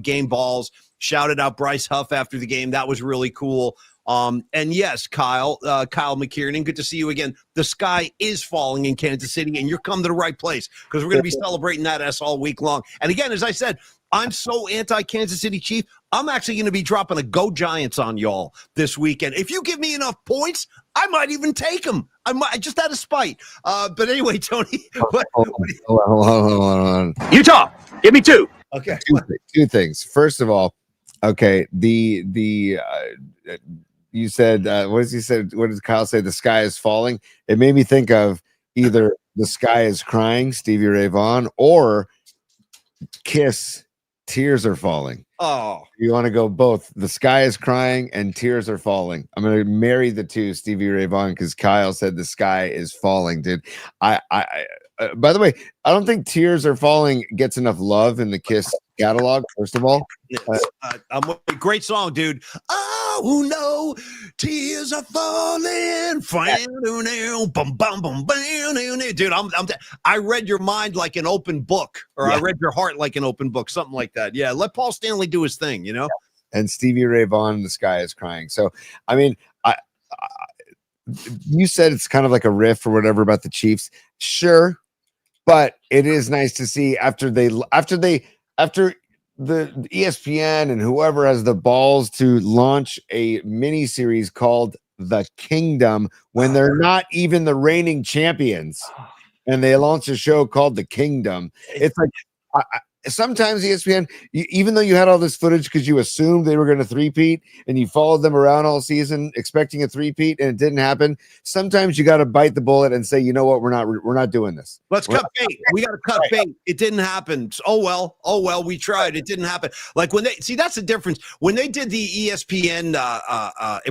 Speaker 1: game balls, shouted out Bryce Huff after the game. That was really cool. And yes, Kyle McKiernan, good to see you again. The sky is falling in Kansas City, and you're coming to the right place because we're going to be celebrating that all week long. And again, as I said, I'm so anti-Kansas City Chief, I'm actually going to be dropping a Go Giants on y'all this weekend. If you give me enough points, I might even take them. I might, just out of spite. But anyway, Tony.
Speaker 2: Hold on.
Speaker 1: Utah, give me two.
Speaker 2: Okay. Two things. First of all, okay, you said, what does Kyle say? The sky is falling. It made me think of either The Sky is Crying, Stevie Ray Vaughan, or Kiss, Tears Are Falling.
Speaker 1: Oh,
Speaker 2: you want to go both? The Sky is Crying and Tears Are Falling. I'm going to marry the two, Stevie Ray Vaughan, because Kyle said the sky is falling, dude. By the way, I don't think Tears Are Falling gets enough love in the Kiss catalog, first of all.
Speaker 1: Great song, dude. Oh no, tears are falling. Dude, I read your mind like an open book, or I read your heart like an open book, something like that. Yeah, let Paul Stanley do his thing, you know.
Speaker 2: And Stevie Ray Vaughan, The Sky is Crying. So, I mean, you said it's kind of like a riff or whatever about the Chiefs, sure, but it is nice to see after the ESPN and whoever has the balls to launch a mini series called The Kingdom when they're not even the reigning champions, and they launch a show called The Kingdom. It's like sometimes ESPN, even though you had all this footage because you assumed they were going to three-peat and you followed them around all season expecting a three-peat and it didn't happen, sometimes you got to bite the bullet and say, you know what, we're not doing this.
Speaker 1: Let's cut bait. We got to cut bait. It didn't happen. Oh well, we tried. It didn't happen. Like when that's the difference. When they did the ESPN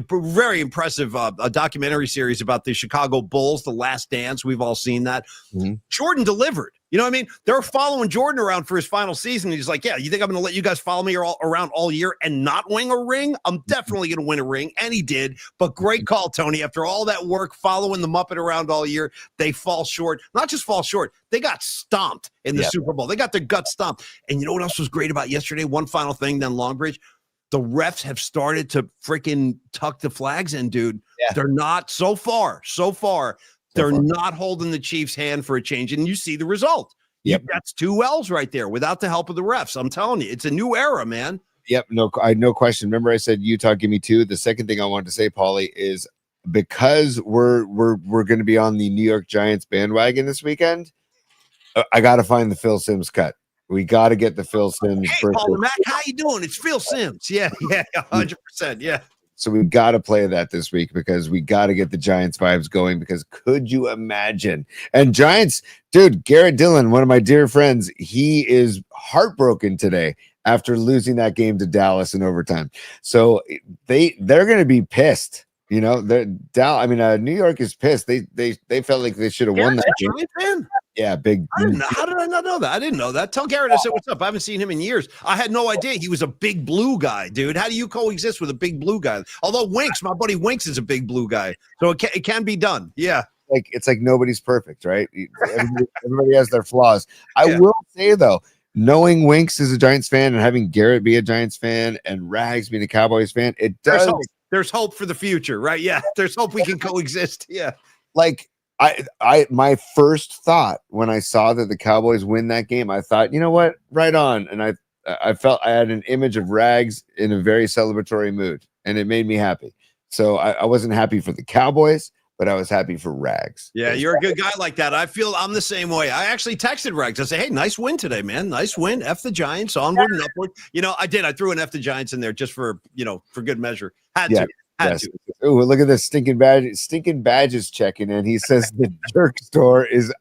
Speaker 1: very impressive documentary series about the Chicago Bulls, The Last Dance, we've all seen that. Mm-hmm. Jordan delivered. You know what I mean? They're following Jordan around for his final season. He's like, yeah, you think I'm going to let you guys follow me around all year and not win a ring? I'm definitely going to win a ring. And he did. But great call, Tony. After all that work following the Muppet around all year, they fall short. Not just fall short. They got stomped in the Super Bowl. They got their guts stomped. And you know what else was great about yesterday? One final thing, then Longbridge. The refs have started to freaking tuck the flags in, dude. Yeah. They're not so far. They're not holding the Chiefs' hand for a change, and you see the result.
Speaker 2: Yep,
Speaker 1: that's 2 L's right there without the help of the refs. I'm telling you, it's a new era, man.
Speaker 2: Yep, no question. Remember, I said Utah, give me 2. The second thing I wanted to say, Paulie, is because we're going to be on the New York Giants bandwagon this weekend, I got to find the Phil Simms cut. We got to get the Phil Simms.
Speaker 1: Hey, Paul Mac, how you doing? It's Phil Simms. Yeah, 100%. Yeah.
Speaker 2: So we got to play that this week because we got to get the Giants vibes going, because could you imagine? And Giants, dude, Garrett Dillon, one of my dear friends, he is heartbroken today after losing that game to Dallas in overtime. So they're going to be pissed. You know, New York is pissed. They felt like they should have won that game. Yeah, big.
Speaker 1: How did I not know that? I didn't know that. Tell Garrett I said what's up. I haven't seen him in years. I had no idea he was a big blue guy, dude. How do you coexist with a big blue guy? Although Winks, my buddy Winks, is a big blue guy, so it can be done. Yeah,
Speaker 2: it's like nobody's perfect, right? Everybody has their flaws. I will say though, knowing Winks is a Giants fan and having Garrett be a Giants fan and Rags being a Cowboys fan, it does.
Speaker 1: There's hope for the future, right? Yeah, there's hope we can coexist. Yeah,
Speaker 2: like. My first thought when I saw that the Cowboys win that game, I thought, you know what, right on. And I felt I had an image of Rags in a very celebratory mood, and it made me happy. So I wasn't happy for the Cowboys, but I was happy for Rags.
Speaker 1: Yeah, you're a good guy like that. I feel I'm the same way. I actually texted Rags. I say, hey, nice win today, man. Nice win. F the Giants, onward and upward. I did. I threw an F the Giants in there just for good measure. Had to.
Speaker 2: Oh, look at this stinking badge. Stinking badges checking in. He says the jerk store is.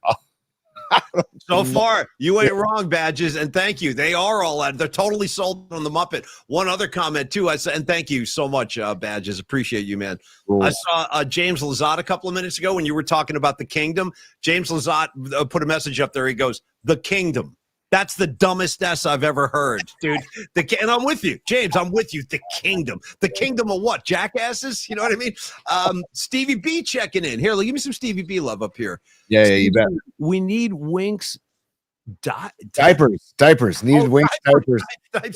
Speaker 1: So far, you ain't wrong, Badges, and thank you. They are all out. They're totally sold on the Muppet. One other comment too. I said, and thank you so much, Badges. Appreciate you, man. Cool. I saw James Lazat a couple of minutes ago when you were talking about the kingdom. James Lazat put a message up there. He goes, "The kingdom." That's the dumbest S I've ever heard, dude. And I'm with you, James. I'm with you. The kingdom of what? Jackasses? You know what I mean? Stevie B checking in here. Give me some Stevie B love up here.
Speaker 2: Yeah, you bet.
Speaker 1: We need Winks.
Speaker 2: Diapers. Needed Winks diapers.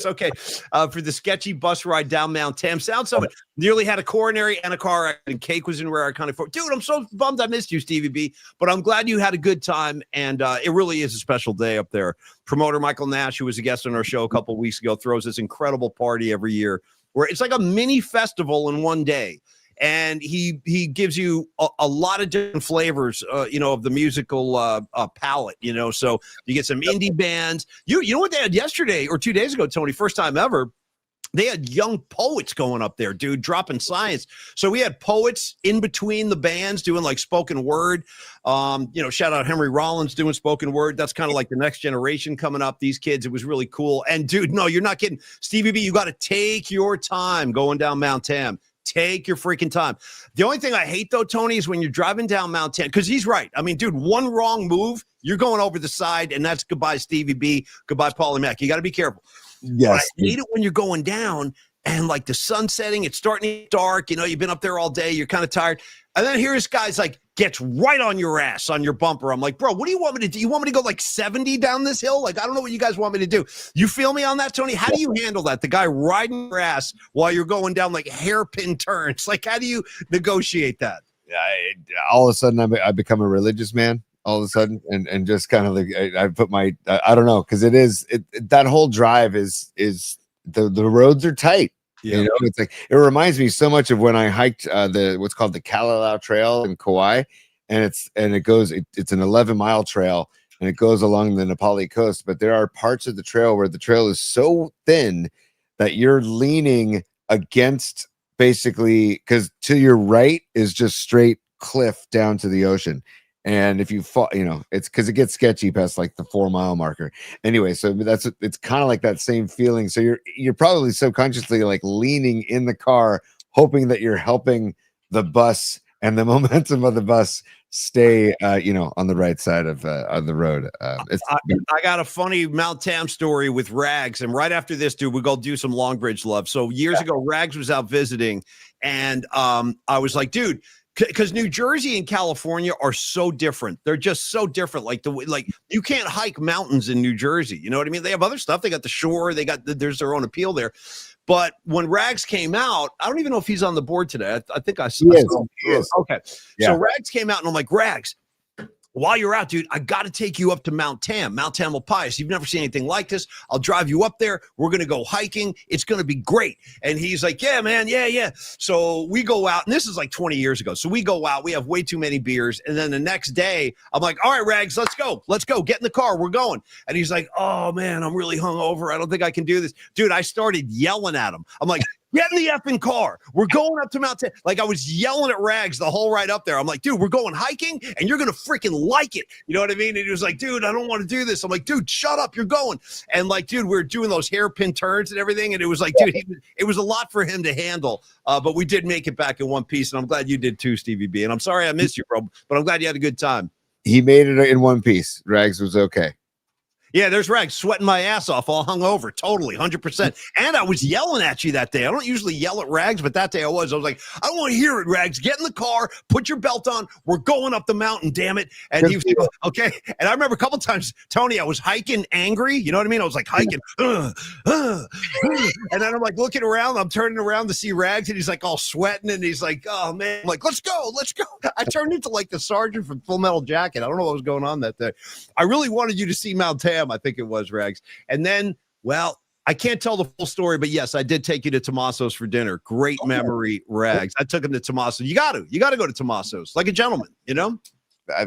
Speaker 1: Okay. For the sketchy bus ride down Mount Tam. Sounds so nearly had a coronary and a car accident. Cake was in rare kind of. Dude, I'm so bummed I missed you, Stevie B. But I'm glad you had a good time. And it really is a special day up there. Promoter Michael Nash, who was a guest on our show a couple of weeks ago, throws this incredible party every year where it's like a mini festival in one day. And he gives you a lot of different flavors, of the musical palette, So you get some indie bands. You know what they had yesterday or 2 days ago, Tony? First time ever. They had young poets going up there, dude, dropping science. So we had poets in between the bands doing like spoken word. Shout out Henry Rollins doing spoken word. That's kind of like the next generation coming up. These kids, it was really cool. And dude, no, you're not kidding. Stevie B, you got to take your time going down Mount Tam. Take your freaking time. The only thing I hate, though, Tony, is when you're driving down Mount Tam, because he's right. I mean, dude, one wrong move, you're going over the side, and that's goodbye, Stevie B. Goodbye, Paulie Mack. You got to be careful.
Speaker 2: Yes.
Speaker 1: But I hate it when you're going down, and like the sun setting, it's starting to get dark. You've been up there all day. You're kind of tired. And then here's guys like gets right on your ass, on your bumper. I'm like, bro, what do you want me to do? You want me to go like 70 down this hill? Like, I don't know what you guys want me to do. You feel me on that, Tony? How do you handle that? The guy riding your ass while you're going down like hairpin turns. Like, how do you negotiate that?
Speaker 2: All of a sudden, I become a religious man. All of a sudden, and just kind of like I put my I don't know, because that whole drive is the roads are tight. Yeah. It's like it reminds me so much of when I hiked what's called the Kalalau Trail in Kauai, and it's an 11-mile trail, and it goes along the Nepali coast. But there are parts of the trail where the trail is so thin that you're leaning against, basically, because to your right is just straight cliff down to the ocean. And if you fall, it's because it gets sketchy past like the 4-mile marker. Anyway, so it's kind of like that same feeling. So you're probably subconsciously like leaning in the car, hoping that you're helping the bus and the momentum of the bus stay, on the right side of the road.
Speaker 1: I got a funny Mount Tam story with Rags, and right after this, dude, we go do some Longbridge love. So years ago, Rags was out visiting, and I was like, dude. Because New Jersey and California are so different. They're just so different. Like you can't hike mountains in New Jersey. You know what I mean? They have other stuff. They got the shore. There's their own appeal there. But when Rags came out, I don't even know if he's on the board today. I think I saw him. He is. Okay. Yeah. So Rags came out, and I'm like, Rags, while you're out, dude, I got to take you up to Mount Tamalpais. You've never seen anything like this. I'll drive you up there. We're going to go hiking. It's going to be great. And he's like, yeah, man. Yeah. So we go out, and this is like 20 years ago. So we go out, we have way too many beers. And then the next day I'm like, all right, Rags, let's go. Get in the car. We're going. And he's like, oh man, I'm really hungover. I don't think I can do this. Dude, I started yelling at him. I'm like, get in the effing car. We're going up to Mount Tam. Like I was yelling at Rags the whole ride up there. I'm like, dude, we're going hiking and you're going to freaking like it. You know what I mean? And he was like, dude, I don't want to do this. I'm like, dude, shut up. You're going. And like, dude, we're doing those hairpin turns and everything. And it was like, dude, it was a lot for him to handle. But we did make it back in one piece. And I'm glad you did too, Stevie B. And I'm sorry I missed you, bro, but I'm glad you had a good time.
Speaker 2: He made it in one piece. Rags was okay.
Speaker 1: Yeah, there's Rags sweating my ass off, all hungover, totally, 100%. And I was yelling at you that day. I don't usually yell at Rags, but that day I was like, I don't want to hear it, Rags. Get in the car, put your belt on. We're going up the mountain, damn it. And he was okay. And I remember a couple times, Tony, I was hiking angry. You know what I mean? I was like hiking. And then I'm like looking around. I'm turning around to see Rags, and he's like all sweating, and he's like, oh, man. I'm like, let's go. I turned into like the sergeant from Full Metal Jacket. I don't know what was going on that day. I really wanted you to see Mount Tam. I think it was, Rags. And then, well, I can't tell the full story, but yes, I did take you to Tommaso's for dinner. Great memory, Rags. I took him to Tommaso. You got to go to Tommaso's like a gentleman, you know?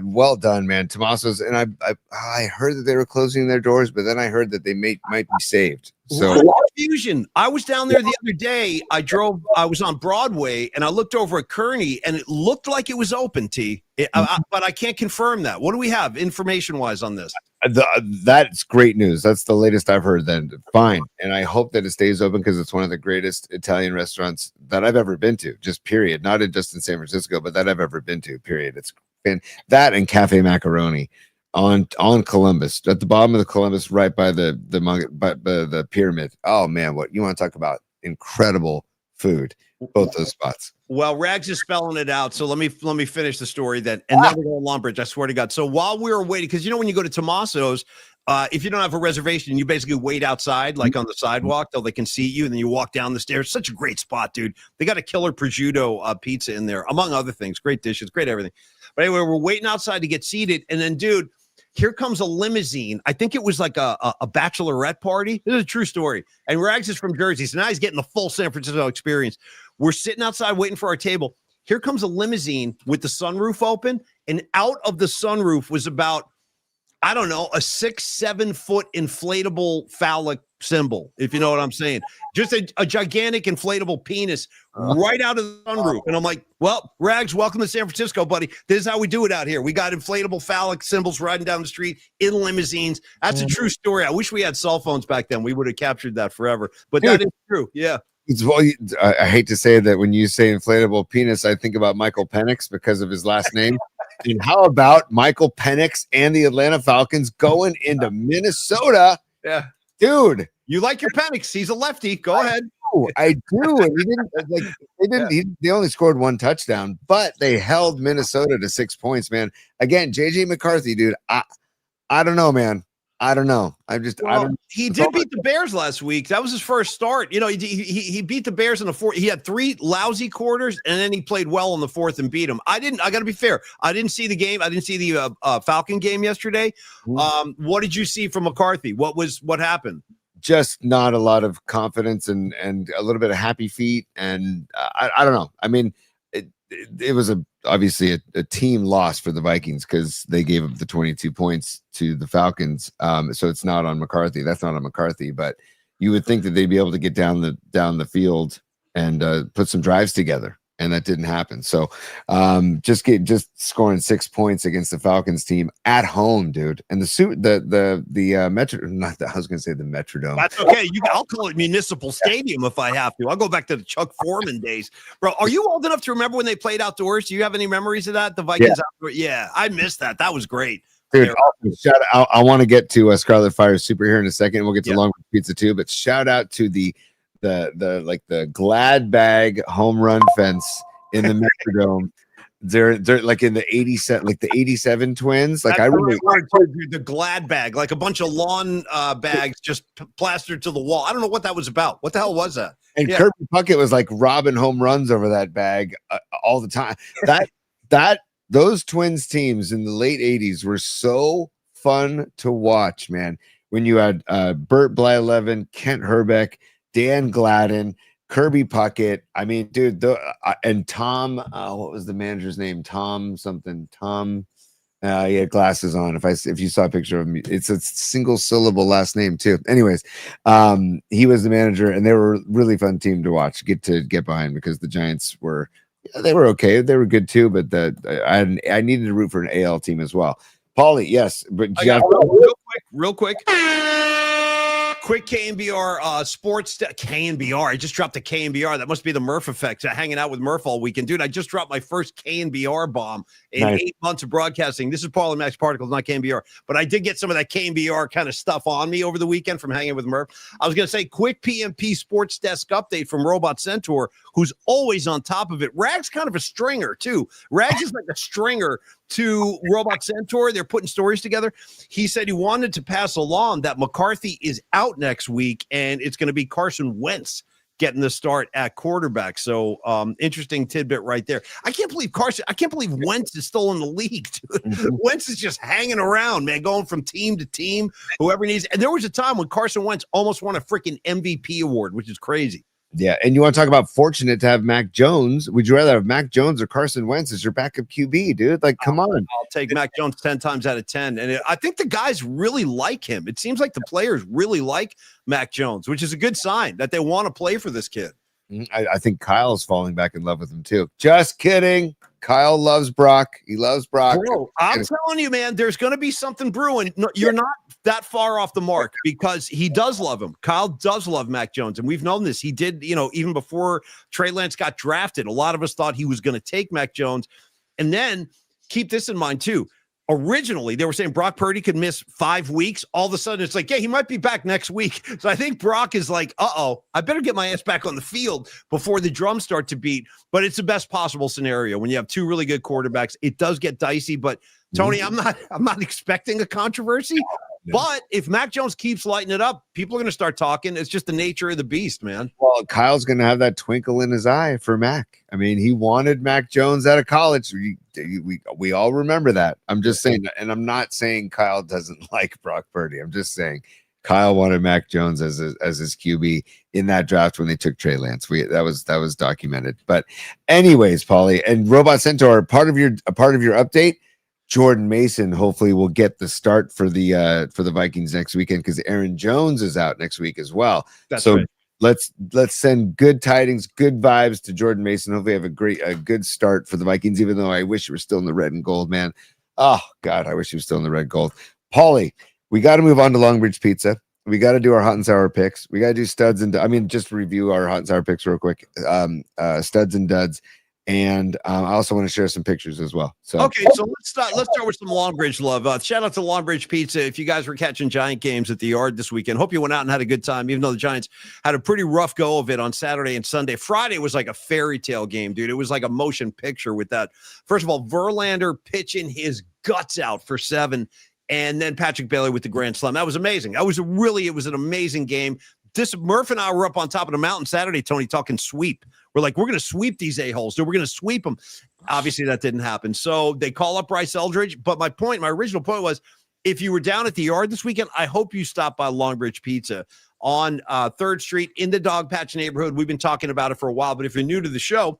Speaker 2: Well done, man. Tommaso's, and I heard that they were closing their doors, but then I heard that they might be saved. So
Speaker 1: confusion. I was down there the other day. I was on Broadway and I looked over at Kearney and it looked like it was open, but I can't confirm that. What do we have information wise on this?
Speaker 2: That's great news. That's the latest I've heard. Then fine, and I hope that it stays open because it's one of the greatest Italian restaurants that I've ever been to. Just period, not just in San Francisco, but that I've ever been to. Period. It's been that and Cafe Macaroni on Columbus, at the bottom of the Columbus, right by the pyramid. Oh man, what you want to talk about? Incredible food, both those spots.
Speaker 1: Well, Rags is spelling it out. So let me finish the story then. And then we'll go to Longbridge. I swear to God. So while we were waiting, because when you go to Tommaso's, if you don't have a reservation, you basically wait outside, like on the sidewalk, till they can see you, and then you walk down the stairs. Such a great spot, dude. They got a killer prosciutto pizza in there, among other things. Great dishes, great everything. But anyway, we're waiting outside to get seated, and then, dude, here comes a limousine. I think it was like a bachelorette party. This is a true story. And Rags is from Jersey, so now he's getting the full San Francisco experience. We're sitting outside waiting for our table. Here comes a limousine with the sunroof open, and out of the sunroof was about, I don't know, a 6-7 foot inflatable phallic symbol, if you know what I'm saying. Just a gigantic inflatable penis right out of the sunroof. And I'm like, well, Rags, welcome to San Francisco, buddy. This is how we do it out here. We got inflatable phallic symbols riding down the street in limousines. That's a true story. I wish we had cell phones back then. We would have captured that forever. But that is true. Yeah.
Speaker 2: I hate to say that when you say inflatable penis, I think about Michael Penix because of his last name. And how about Michael Penix and the Atlanta Falcons going into Minnesota?
Speaker 1: Yeah.
Speaker 2: Dude.
Speaker 1: You like your Penix. He's a lefty. Go ahead.
Speaker 2: I do. And they only scored one touchdown, but they held Minnesota to 6 points, man. Again, JJ McCarthy, dude. I don't know, man. I don't know. He did beat the Bears last week. That was his first start. He beat the Bears in the fourth. He had 3 lousy quarters, and then he played well in the fourth and beat them. I got to be fair. I didn't see the game. I didn't see the Falcon game yesterday. What did you see from McCarthy? What happened? Just not a lot of confidence and a little bit of happy feet. And I don't know. I mean, it was obviously a team loss for the Vikings because they gave up the 22 points to the Falcons. So it's not on McCarthy. That's not on McCarthy, but you would think that they'd be able to get down the field and put some drives together. And that didn't happen. So just scoring 6 points against the Falcons team at home, dude. And the Metro, not that I was going to say the Metrodome.
Speaker 1: That's okay. I'll call it Municipal Stadium if I have to. I'll go back to the Chuck Foreman days, bro. Are you old enough to remember when they played outdoors? Do you have any memories of that? The Vikings outdoors? Yeah, I missed that. That was great.
Speaker 2: Dude, shout out! I want to get to Scarlet Fire Super here in a second. We'll get to Longbridge Pizza too, but shout out to the Glad Bag home run fence in the Metrodome. They're like in the 87, like the 87 Twins. Like
Speaker 1: the Glad Bag, like a bunch of lawn bags just plastered to the wall. I don't know what that was about. What the hell was that?
Speaker 2: And Kirby Puckett was like robbing home runs over that bag all the time. Those Twins teams in the late 80s were so fun to watch, man. When you had Bert Blyleven, Kent Herbeck, Dan Gladden, Kirby Puckett. I mean, dude, and Tom, what was the manager's name? Tom something. Tom, he had glasses on. If you saw a picture of him, it's a single syllable last name too. Anyways, he was the manager, and they were a really fun team to watch, get behind, because the Giants were okay. They were good too, but I needed to root for an AL team as well. Paulie, yes, but
Speaker 1: real quick. Quick KNBR sports KNBR. I just dropped a KNBR. That must be the Murph effect. Hanging out with Murph all weekend, dude. I just dropped my first KNBR bomb in 8 months of broadcasting. This is Paul and Max Particles, not KNBR, but I did get some of that KNBR kind of stuff on me over the weekend from hanging with Murph. I was going to say, quick PMP sports desk update from Robot Centaur, who's always on top of it. Rag's kind of a stringer too. Rags is like a stringer to Robot Centaur. They're putting stories together. He said he wanted to pass along that McCarthy is out next week, and it's going to be Carson Wentz getting the start at quarterback. So interesting tidbit right there. I can't believe Wentz is still in the league, dude.
Speaker 2: Mhm.
Speaker 1: Wentz is just hanging around, man, going from team to team, whoever needs. And there was a time when Carson Wentz almost won a freaking MVP award, which is crazy.
Speaker 2: Yeah, and you want to talk about fortunate to have Mac Jones? Would you rather have Mac Jones or Carson Wentz as your backup QB, dude? Like, come on.
Speaker 1: I'll take Mac Jones 10 times out of 10. And I think the guys really like him. It seems like the players really like Mac Jones, which is a good sign that they want to play for this kid.
Speaker 2: I think Kyle's falling back in love with him too. Just kidding. Kyle loves Brock. He loves Brock.
Speaker 1: Bro, I'm telling you, man, there's going to be something brewing. No, you're not that far off the mark because he does love him. Kyle does love Mac Jones, and we've known this. He did, even before Trey Lance got drafted, a lot of us thought he was going to take Mac Jones. And then keep this in mind too. Originally, they were saying Brock Purdy could miss 5 weeks. All of a sudden, it's like, yeah, he might be back next week. So I think Brock is like, I better get my ass back on the field before the drums start to beat. But it's the best possible scenario when you have two really good quarterbacks. It does get dicey, but Tony, I'm not expecting a controversy. No. But if Mac Jones keeps lighting it up, people are going to start talking. It's just the nature of the beast, man.
Speaker 2: Well, Kyle's going to have that twinkle in his eye for Mac. I mean, he wanted Mac Jones out of college. We all remember that. I'm just saying, and I'm not saying Kyle doesn't like Brock Purdy. I'm just saying Kyle wanted Mac Jones as his QB in that draft when they took Trey Lance. That was documented. But anyways, Paulie and Robot Centaur, part of your update. Jordan Mason hopefully will get the start for the Vikings next weekend because Aaron Jones is out next week as well.
Speaker 1: That's
Speaker 2: so
Speaker 1: right.
Speaker 2: Let's send good tidings, good vibes to Jordan Mason. Hopefully have a good start for the Vikings, even though I wish it were still in the red and gold, man. Oh God, I wish he was still in the red and gold. Paulie, we got to move on to Longbridge Pizza. We got to do our hot and sour picks. We got to do studs and just review our hot and sour picks real quick. Studs and duds. And I also want to share some pictures as well. So
Speaker 1: okay, so let's start with some Longbridge love. Shout out to Longbridge Pizza. If you guys were catching Giant games at the Yard this weekend, hope you went out and had a good time. Even though the Giants had a pretty rough go of it on Saturday and Sunday, Friday was like a fairy tale game, dude. It was like a motion picture with that. First of all, Verlander pitching his guts out for 7, and then Patrick Bailey with the grand slam. That was amazing. It was an amazing game. Murph and I were up on top of the mountain Saturday, Tony, talking sweep. We're like, we're going to sweep these a-holes. So we're going to sweep them. Obviously, that didn't happen. So they call up Bryce Eldridge. But my original point was, if you were down at the Yard this weekend, I hope you stop by Longbridge Pizza on 3rd Street in the Dog Patch neighborhood. We've been talking about it for a while. But if you're new to the show,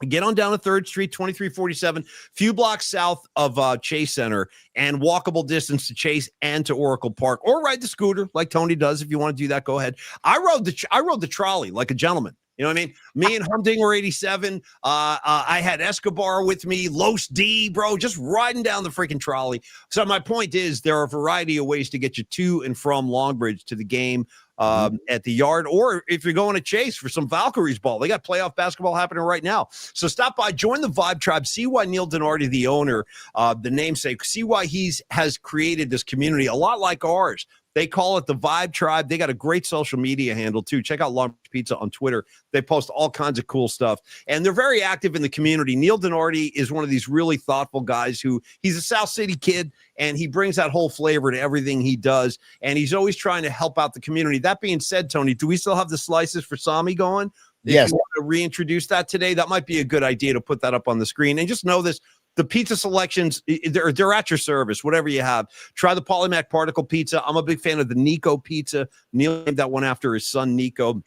Speaker 1: get on down to 3rd Street, 2347, few blocks south of Chase Center, and walkable distance to Chase and to Oracle Park, or ride the scooter like Tony does. If you want to do that, go ahead. I rode the trolley like a gentleman. You know what I mean? Me and Humdinger 87. I had Escobar with me, Los D, bro, just riding down the freaking trolley. So my point is, there are a variety of ways to get you to and from Longbridge to the game at the Yard, or if you're going to Chase for some Valkyries ball. They got playoff basketball happening right now. So stop by, join the Vibe Tribe, see why Neil Denardi, the owner, the namesake, see why has created this community a lot like ours. They call it the Vibe Tribe. They got a great social media handle, too. Check out Longbridge Pizza on Twitter. They post all kinds of cool stuff. And they're very active in the community. Neil Denardi is one of these really thoughtful guys he's a South City kid, and he brings that whole flavor to everything he does. And he's always trying to help out the community. That being said, Tony, do we still have the slices for Sami going?
Speaker 2: Yes.
Speaker 1: If you want to reintroduce that today, that might be a good idea to put that up on the screen. And just know this. The pizza selections, they're at your service, whatever you have. Try the Polymac Particle Pizza. I'm a big fan of the Nico Pizza. Neil named that one after his son, Nico.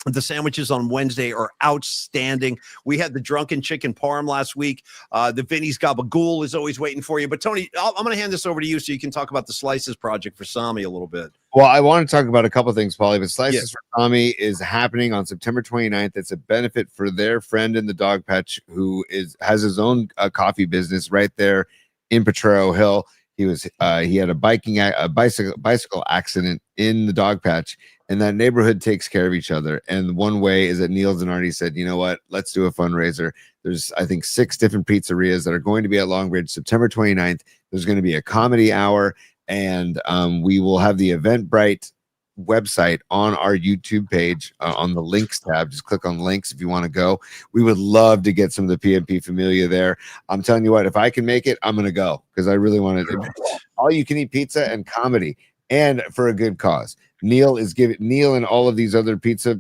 Speaker 1: The sandwiches on Wednesday are outstanding. We had the drunken chicken parm last week. The Vinny's Gabagool is always waiting for you. But, Tony, I'm going to hand this over to you so you can talk about the Slices project for Sami a little bit.
Speaker 2: Well, I want to talk about a couple of things, Paulie, but Slices for Sami is happening on September 29th. It's a benefit for their friend in the dog patch who has his own coffee business right there in Potrero Hill. He had a bicycle accident in the dog patch, and that neighborhood takes care of each other. And one way is that Neil Denardi said, you know what, let's do a fundraiser. There's, I think, 6 different pizzerias that are going to be at Longbridge September 29th. There's going to be a comedy hour, and we will have the Eventbrite website on our YouTube page on the links tab. Just click on links if you want to go. We would love to get some of the PMP Familia there. I'm telling you what, if I can make it, I'm going to go because I really want to. All you can eat pizza and comedy, and for a good cause. Neil and all of these other pizza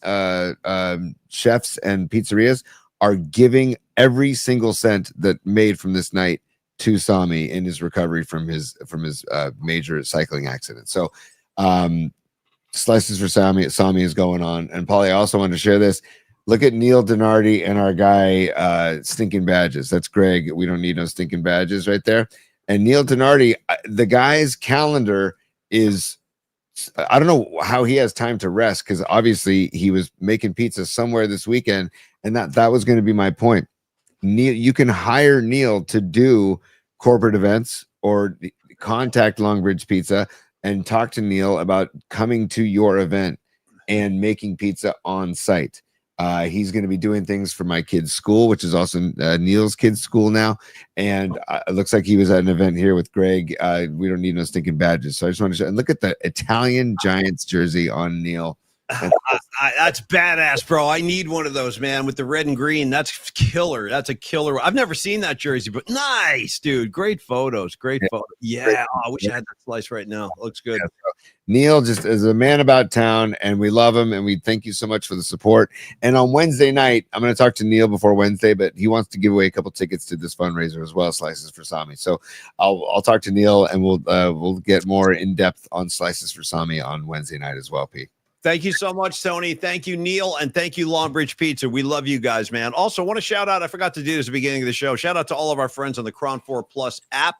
Speaker 2: chefs and pizzerias are giving every single cent that made from this night to Sami in his recovery from his major cycling accident. So slices for Sami is going on. And Paulie, I also wanted to share this. Look at Neil Donardi and our guy Stinking Badges. That's Greg. We don't need no stinking badges right there. And Neil Donardi, the guy's calendar is, I don't know how he has time to rest, because obviously he was making pizza somewhere this weekend, and that was going to be my point. Neil, you can hire Neil to do corporate events or contact Longbridge Pizza and talk to Neil about coming to your event and making pizza on site. He's going to be doing things for my kid's school, which is also Neil's kid's school now. And it looks like he was at an event here with Greg. We don't need no stinking badges. So I just want to show, and look at the Italian Giants jersey on Neil.
Speaker 1: That's badass, bro. I need one of those, man, with the red and green. That's killer. That's a killer. I've never seen that jersey, but nice, dude. Great photos. Great photo. Yeah. I wish I had that slice right now. Looks good.
Speaker 2: Neil just is a man about town, and we love him, and we thank you so much for the support. And on Wednesday night, I'm going to talk to Neil before Wednesday, but he wants to give away a couple tickets to this fundraiser as well, Slices for Sami. So I'll talk to Neil, and we'll get more in depth on Slices for Sami on Wednesday night as well, Pete.
Speaker 1: Thank you so much, Tony. Thank you, Neil, and thank you, Longbridge Pizza. We love you guys, man. Also, want to shout out, I forgot to do this at the beginning of the show. Shout out to all of our friends on the KRON 4 Plus app.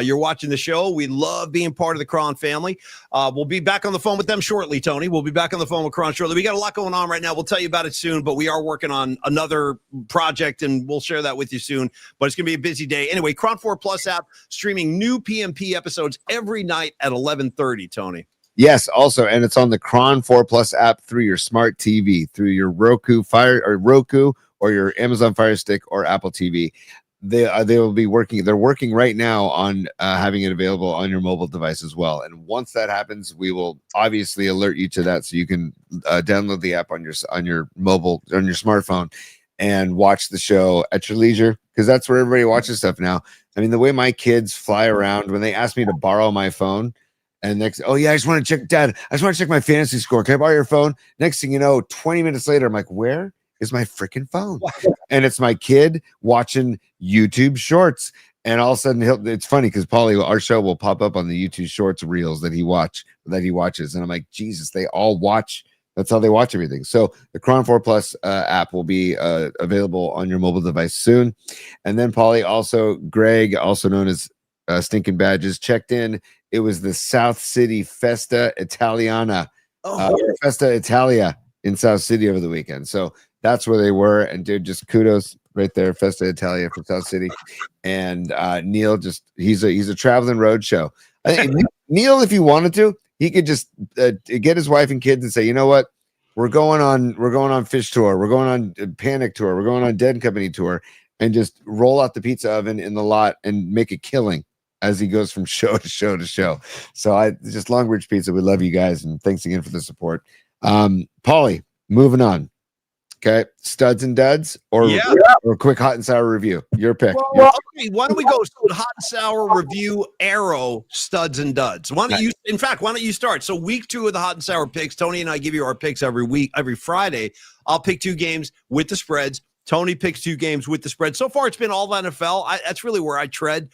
Speaker 1: You're watching the show. We love being part of the KRON family. We'll be back on the phone with them shortly, Tony. We'll be back on the phone with KRON shortly. We got a lot going on right now. We'll tell you about it soon, but we are working on another project, and we'll share that with you soon. But it's going to be a busy day. Anyway, KRON 4 Plus app, streaming new PMP episodes every night at 11:30, Tony.
Speaker 2: Yes, also, and it's on the KRON 4 Plus app through your smart TV, through your Roku or your Amazon Fire Stick or Apple TV. They will be working. They're working right now on having it available on your mobile device as well. And once that happens, we will obviously alert you to that, so you can download the app on your mobile, on your smartphone, and watch the show at your leisure, because that's where everybody watches stuff now. I mean, the way my kids fly around, when they ask me to borrow my phone. And next, oh yeah, I just want to check, Dad, I just want to check my fantasy score. Can I borrow your phone? Next thing you know, 20 minutes later, I'm like, where is my freaking phone? And it's my kid watching YouTube shorts. And all of a sudden, it's funny because Paulie, our show will pop up on the YouTube shorts reels that he watches. And I'm like, Jesus, they all watch. That's how they watch everything. So the KRON 4 Plus app will be available on your mobile device soon. And then Paulie, Greg, also known as Stinking Badges, checked in. It was the South City Festa Italiana, Festa Italia in South City over the weekend. So that's where they were. And dude, just kudos right there, Festa Italia from South City. And Neil, he's a traveling road show. I think Neil, if he wanted to, he could just get his wife and kids and say, you know what, we're going on Fish Tour, we're going on Panic Tour, we're going on Dead Company Tour, and just roll out the pizza oven in the lot and make a killing as he goes from show to show to show. So just Longbridge Pizza, we love you guys, and thanks again for the support. Paulie, moving on. Okay, studs and duds, or quick hot and sour review. Your pick.
Speaker 1: Well, okay, why don't we go hot and sour review, arrow, studs and duds? Why don't you start? So week 2 of the hot and sour picks. Tony and I give you our picks every week, every Friday. I'll pick 2 games with the spreads. Tony picks 2 games with the spread. So far, it's been all NFL. That's really where I tread.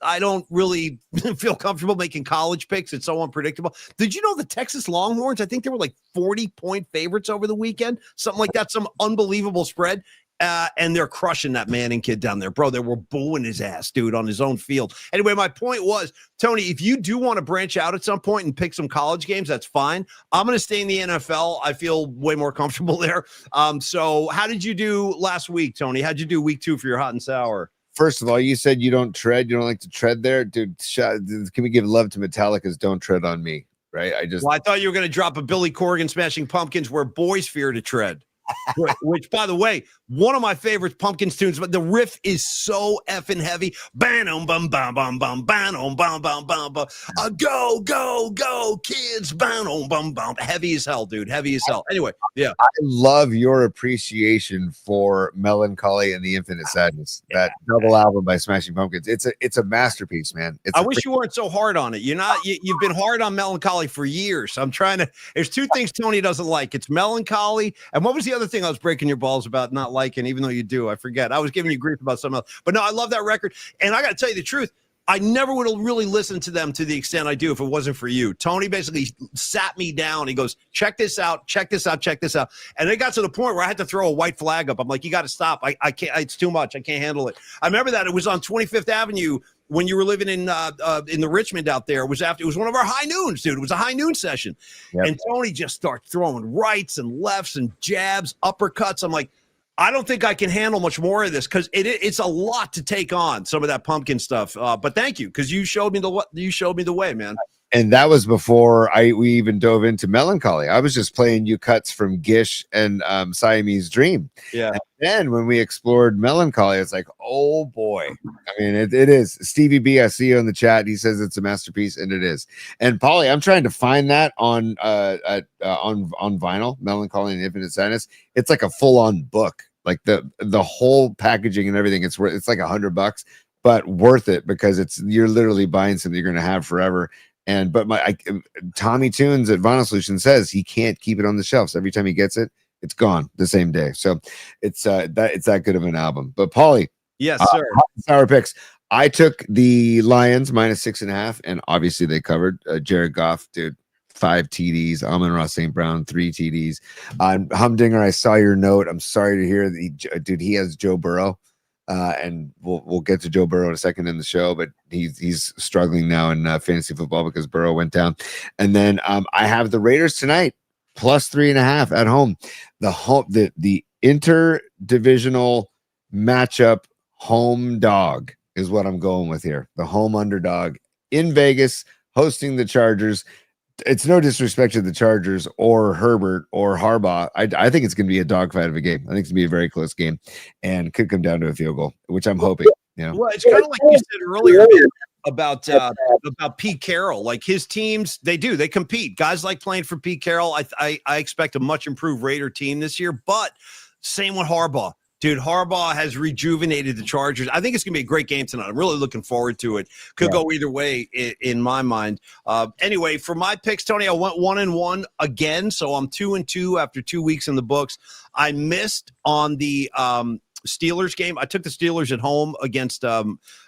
Speaker 1: I don't really feel comfortable making college picks. It's so unpredictable. Did you know the Texas Longhorns, I think they were like 40-point favorites over the weekend? Something like that, some unbelievable spread. And they're crushing that Manning kid down there. Bro, they were booing his ass, dude, on his own field. Anyway, my point was, Tony, if you do want to branch out at some point and pick some college games, that's fine. I'm going to stay in the NFL. I feel way more comfortable there. So how did you do last week, Tony? How'd you do week 2 for your hot and sour?
Speaker 2: First of all, you said you don't like to tread there. Dude, can we give love to Metallica's Don't Tread on Me, right?
Speaker 1: I thought you were going to drop a Billy Corgan Smashing Pumpkins Where Boys Fear to Tread. which, by the way, one of my favorite Pumpkins tunes, but the riff is so effing heavy. Bam, bum, bum, bum, bum, bam, bum, bum, bum, bum. Go, go, go, kids. Bam, bum, bum. Heavy as hell, dude. Heavy as hell. Anyway, yeah.
Speaker 2: I love your appreciation for Melancholy and the Infinite Sadness. That double album by Smashing Pumpkins. It's a masterpiece, man.
Speaker 1: I wish you weren't so hard on it. You've been hard on Melancholy for years. I'm trying to. There's two things Tony doesn't like. It's Melancholy, and what was the other thing I was breaking your balls about not liking, even though you do? I forget. I was giving you grief about something else. But no, I love that record. And I got to tell you the truth. I never would have really listened to them to the extent I do if it wasn't for you. Tony basically sat me down. He goes, check this out, check this out, check this out. And it got to the point where I had to throw a white flag up. I'm like, you got to stop. I can't. It's too much. I can't handle it. I remember that. It was on 25th Avenue when you were living in the Richmond out there. It was one of our high noons, dude. It was a high noon session. Yep. And Tony just starts throwing rights and lefts and jabs, uppercuts. I'm like, I don't think I can handle much more of this because it's a lot to take on, some of that Pumpkin stuff. But thank you, because you showed me the way, man.
Speaker 2: And that was before we even dove into Melancholy. I was just playing you cuts from Gish and Siamese Dream.
Speaker 1: Yeah.
Speaker 2: And then when we explored Melancholy, it's like, oh boy. I mean, it is. Stevie B, I see you in the chat. He says it's a masterpiece, and it is. And Polly, I'm trying to find that on vinyl, Melancholy and Infinite Sadness. It's like a full-on book. Like the whole packaging and everything. It's like $100, but worth it because you're literally buying something you're going to have forever. But Tommy Tunes at Vinyl Solution says he can't keep it on the shelves. Every time he gets it, it's gone the same day. So it's that good of an album. But Paulie,
Speaker 1: yes, sir.
Speaker 2: Sour picks. I took the Lions -6.5, and obviously they covered. Jared Goff, dude, 5 TDs. Amon-Ra St. Brown, 3 TDs. Humdinger, I saw your note. I'm sorry to hear that he has Joe Burrow. And we'll get to Joe Burrow in a second in the show, but he's struggling now in fantasy football because Burrow went down. And then I have the Raiders tonight +3.5 at home. The interdivisional matchup home dog is what I'm going with here. The home underdog in Vegas hosting the Chargers. It's no disrespect to the Chargers or Herbert or Harbaugh. I think it's going to be a dogfight of a game. I think it's going to be a very close game and could come down to a field goal, which I'm hoping.
Speaker 1: Well, it's kind of like you said earlier about Pete Carroll. Like his teams, they compete. Guys like playing for Pete Carroll. I expect a much improved Raider team this year, but same with Harbaugh. Dude, Harbaugh has rejuvenated the Chargers. I think it's going to be a great game tonight. I'm really looking forward to it. Could go either way in my mind. Anyway, for my picks, Tony, I went 1-1 again. So I'm 2-2 after 2 weeks in the books. I missed on the Steelers game. I took the Steelers at home against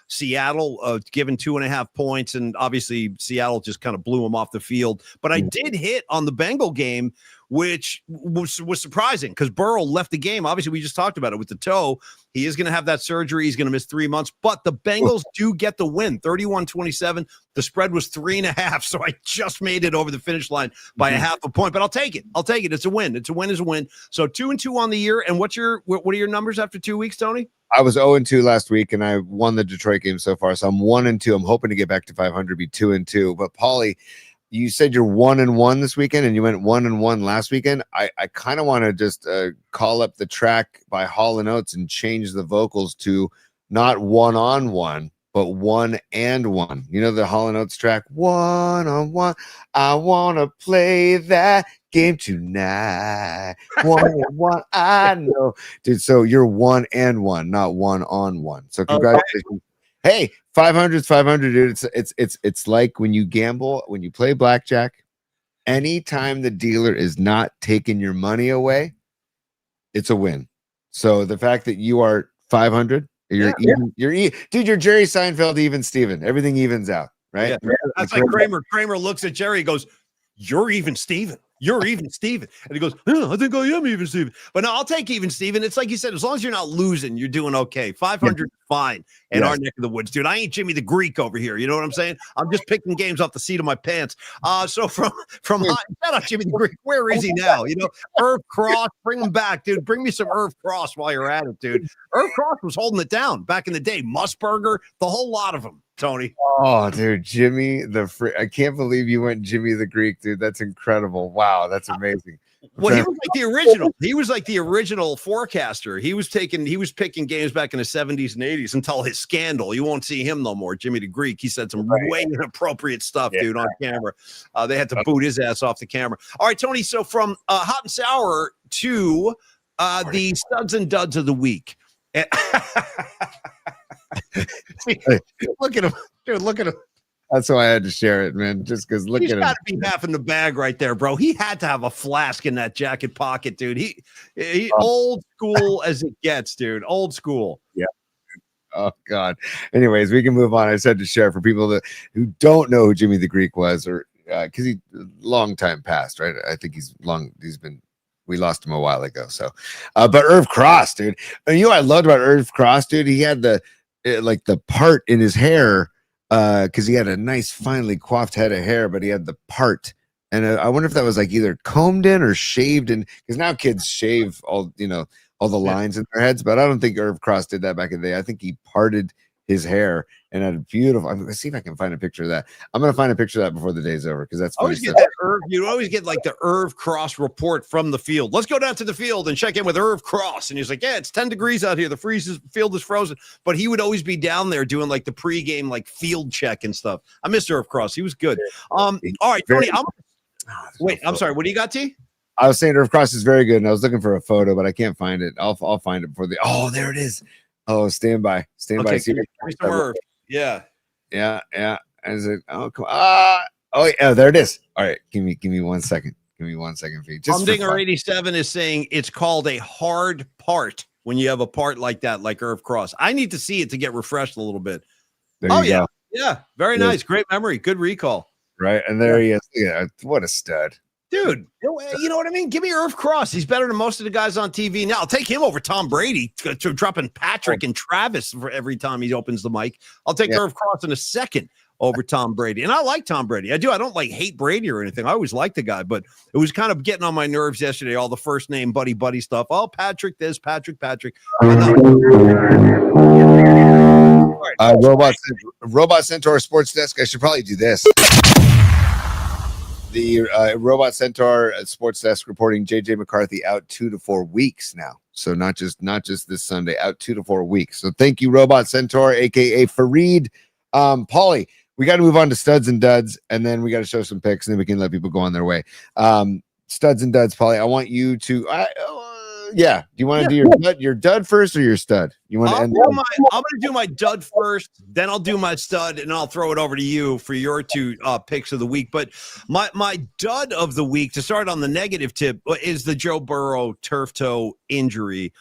Speaker 1: Seattle, given 2.5 points. And obviously Seattle just kind of blew them off the field. But I did hit on the Bengal game, which was surprising because Burrow left the game. Obviously, we just talked about it with the toe. He is going to have that surgery. He's going to miss 3 months, but the Bengals do get the win, 31-27. The spread was 3.5, so I just made it over the finish line by a half a point, but I'll take it. It's a win. It's a win. So 2-2 on the year. And what are your numbers after 2 weeks, Tony?
Speaker 2: I was 0-2 last week, and I won the Detroit game so far. So I'm 1-2. I'm hoping to get back to 500, be 2-2. But Paulie, you said you're 1-1 this weekend, and you went 1-1 last weekend. I kind of want to just call up the track by Hall & Oates and change the vocals to not 1-on-1, but 1-and-1. You know the Hall & Oates track, 1-on-1. I want to play that game tonight. 1-on-1, I know. Dude, so you're 1-and-1, not 1-on-1. So congratulations. Okay. Hey, 500 is 500, dude. It's like when you gamble, when you play blackjack, anytime the dealer is not taking your money away, it's a win. So the fact that you are 500, you're Jerry Seinfeld, even Steven. Everything evens out, right?
Speaker 1: Yeah. That's like Kramer. Kramer looks at Jerry and goes, "You're even Steven. You're even Steven." And he goes, I think I am even Steven. But no, I'll take even Steven. It's like you said, as long as you're not losing, you're doing okay. 500 is fine in our neck of the woods, dude. I ain't Jimmy the Greek over here. You know what I'm saying? I'm just picking games off the seat of my pants. So from shout out Jimmy the Greek. Where is he now? You know, Irv Cross, bring him back, dude. Bring me some Irv Cross while you're at it, dude. Irv Cross was holding it down back in the day. Musburger, the whole lot of them. Tony.
Speaker 2: Oh, dude, Jimmy I can't believe you went Jimmy the Greek, dude. That's incredible. Wow, that's amazing.
Speaker 1: Well, he was like the original. He was like the original forecaster. He was picking games back in the 70s and 80s until his scandal. You won't see him no more. Jimmy the Greek. He said some way inappropriate stuff, dude, on camera. They had to boot his ass off the camera. All right, Tony. So from hot and sour to the studs and duds of the week. Look at him, dude. Look at him.
Speaker 2: That's why I had to share it, man. Just because
Speaker 1: He's got to be half in the bag right there, bro. He had to have a flask in that jacket pocket, dude. He old school as it gets, dude. Old school.
Speaker 2: Yeah. Oh God. Anyways, we can move on. I said to share for people who don't know who Jimmy the Greek was, or because he long time passed, right? I think we lost him a while ago. So, but Irv Cross, dude. And you know what I loved about Irv Cross, dude? He had the part in his hair. Because he had a nice, finely coiffed head of hair, but he had the part, and I wonder if that was like either combed in or shaved in. Because now kids shave all the lines in their heads, but I don't think Irv Cross did that back in the day. I think he parted his hair and had a beautiful. I'm gonna see if I can find a picture of that. I'm gonna find a picture of that before the day's over because that's
Speaker 1: always get that Irv. You always get like the Irv Cross report from the field. Let's go down to the field and check in with Irv Cross. And he's like, "Yeah, it's 10 degrees out here. The field is frozen." But he would always be down there doing like the pregame like field check and stuff. I missed Irv Cross. He was good. All right, Tony. I'm sorry. What do you got, T?
Speaker 2: I was saying Irv Cross is very good, and I was looking for a photo, but I can't find it. I'll find it before the. Oh, there it is. Oh, stand by.
Speaker 1: Okay, give me some Irv. Yeah.
Speaker 2: Is it? Oh, come on. Oh, yeah. There it is. All right. Give me 1 second. Give me 1 second, Pete.
Speaker 1: Humdinger 87 is saying it's called a hard part when you have a part like that, like Irv Cross. I need to see it to get refreshed a little bit.
Speaker 2: Go.
Speaker 1: Yeah. Very nice. Great memory. Good recall.
Speaker 2: Right. And there he is. Yeah. What a stud.
Speaker 1: Dude, you know what I mean? Give me Irv Cross. He's better than most of the guys on TV. Now, I'll take him over Tom Brady to dropping Patrick and Travis for every time he opens the mic. I'll take Irv Cross in a second over Tom Brady. And I like Tom Brady. I do. I don't like hate Brady or anything. I always liked the guy, but it was kind of getting on my nerves yesterday, all the first name buddy stuff. Oh, Patrick this, Patrick.
Speaker 2: Robot Centaur Sports Desk. I should probably do this. The Robot Centaur Sports Desk reporting JJ McCarthy out 2 to 4 weeks now. So not just this Sunday, out 2 to 4 weeks. So thank you, Robot Centaur, aka Fareed. Paulie, we got to move on to studs and duds, and then we got to show some picks, and then we can let people go on their way. Studs and duds, Paulie. I want you to do you want to do your dud first or your stud? You want to end?
Speaker 1: I'm going to do my dud first, then I'll do my stud, and I'll throw it over to you for your two picks of the week. But my dud of the week, to start on the negative tip, is the Joe Burrow turf toe injury.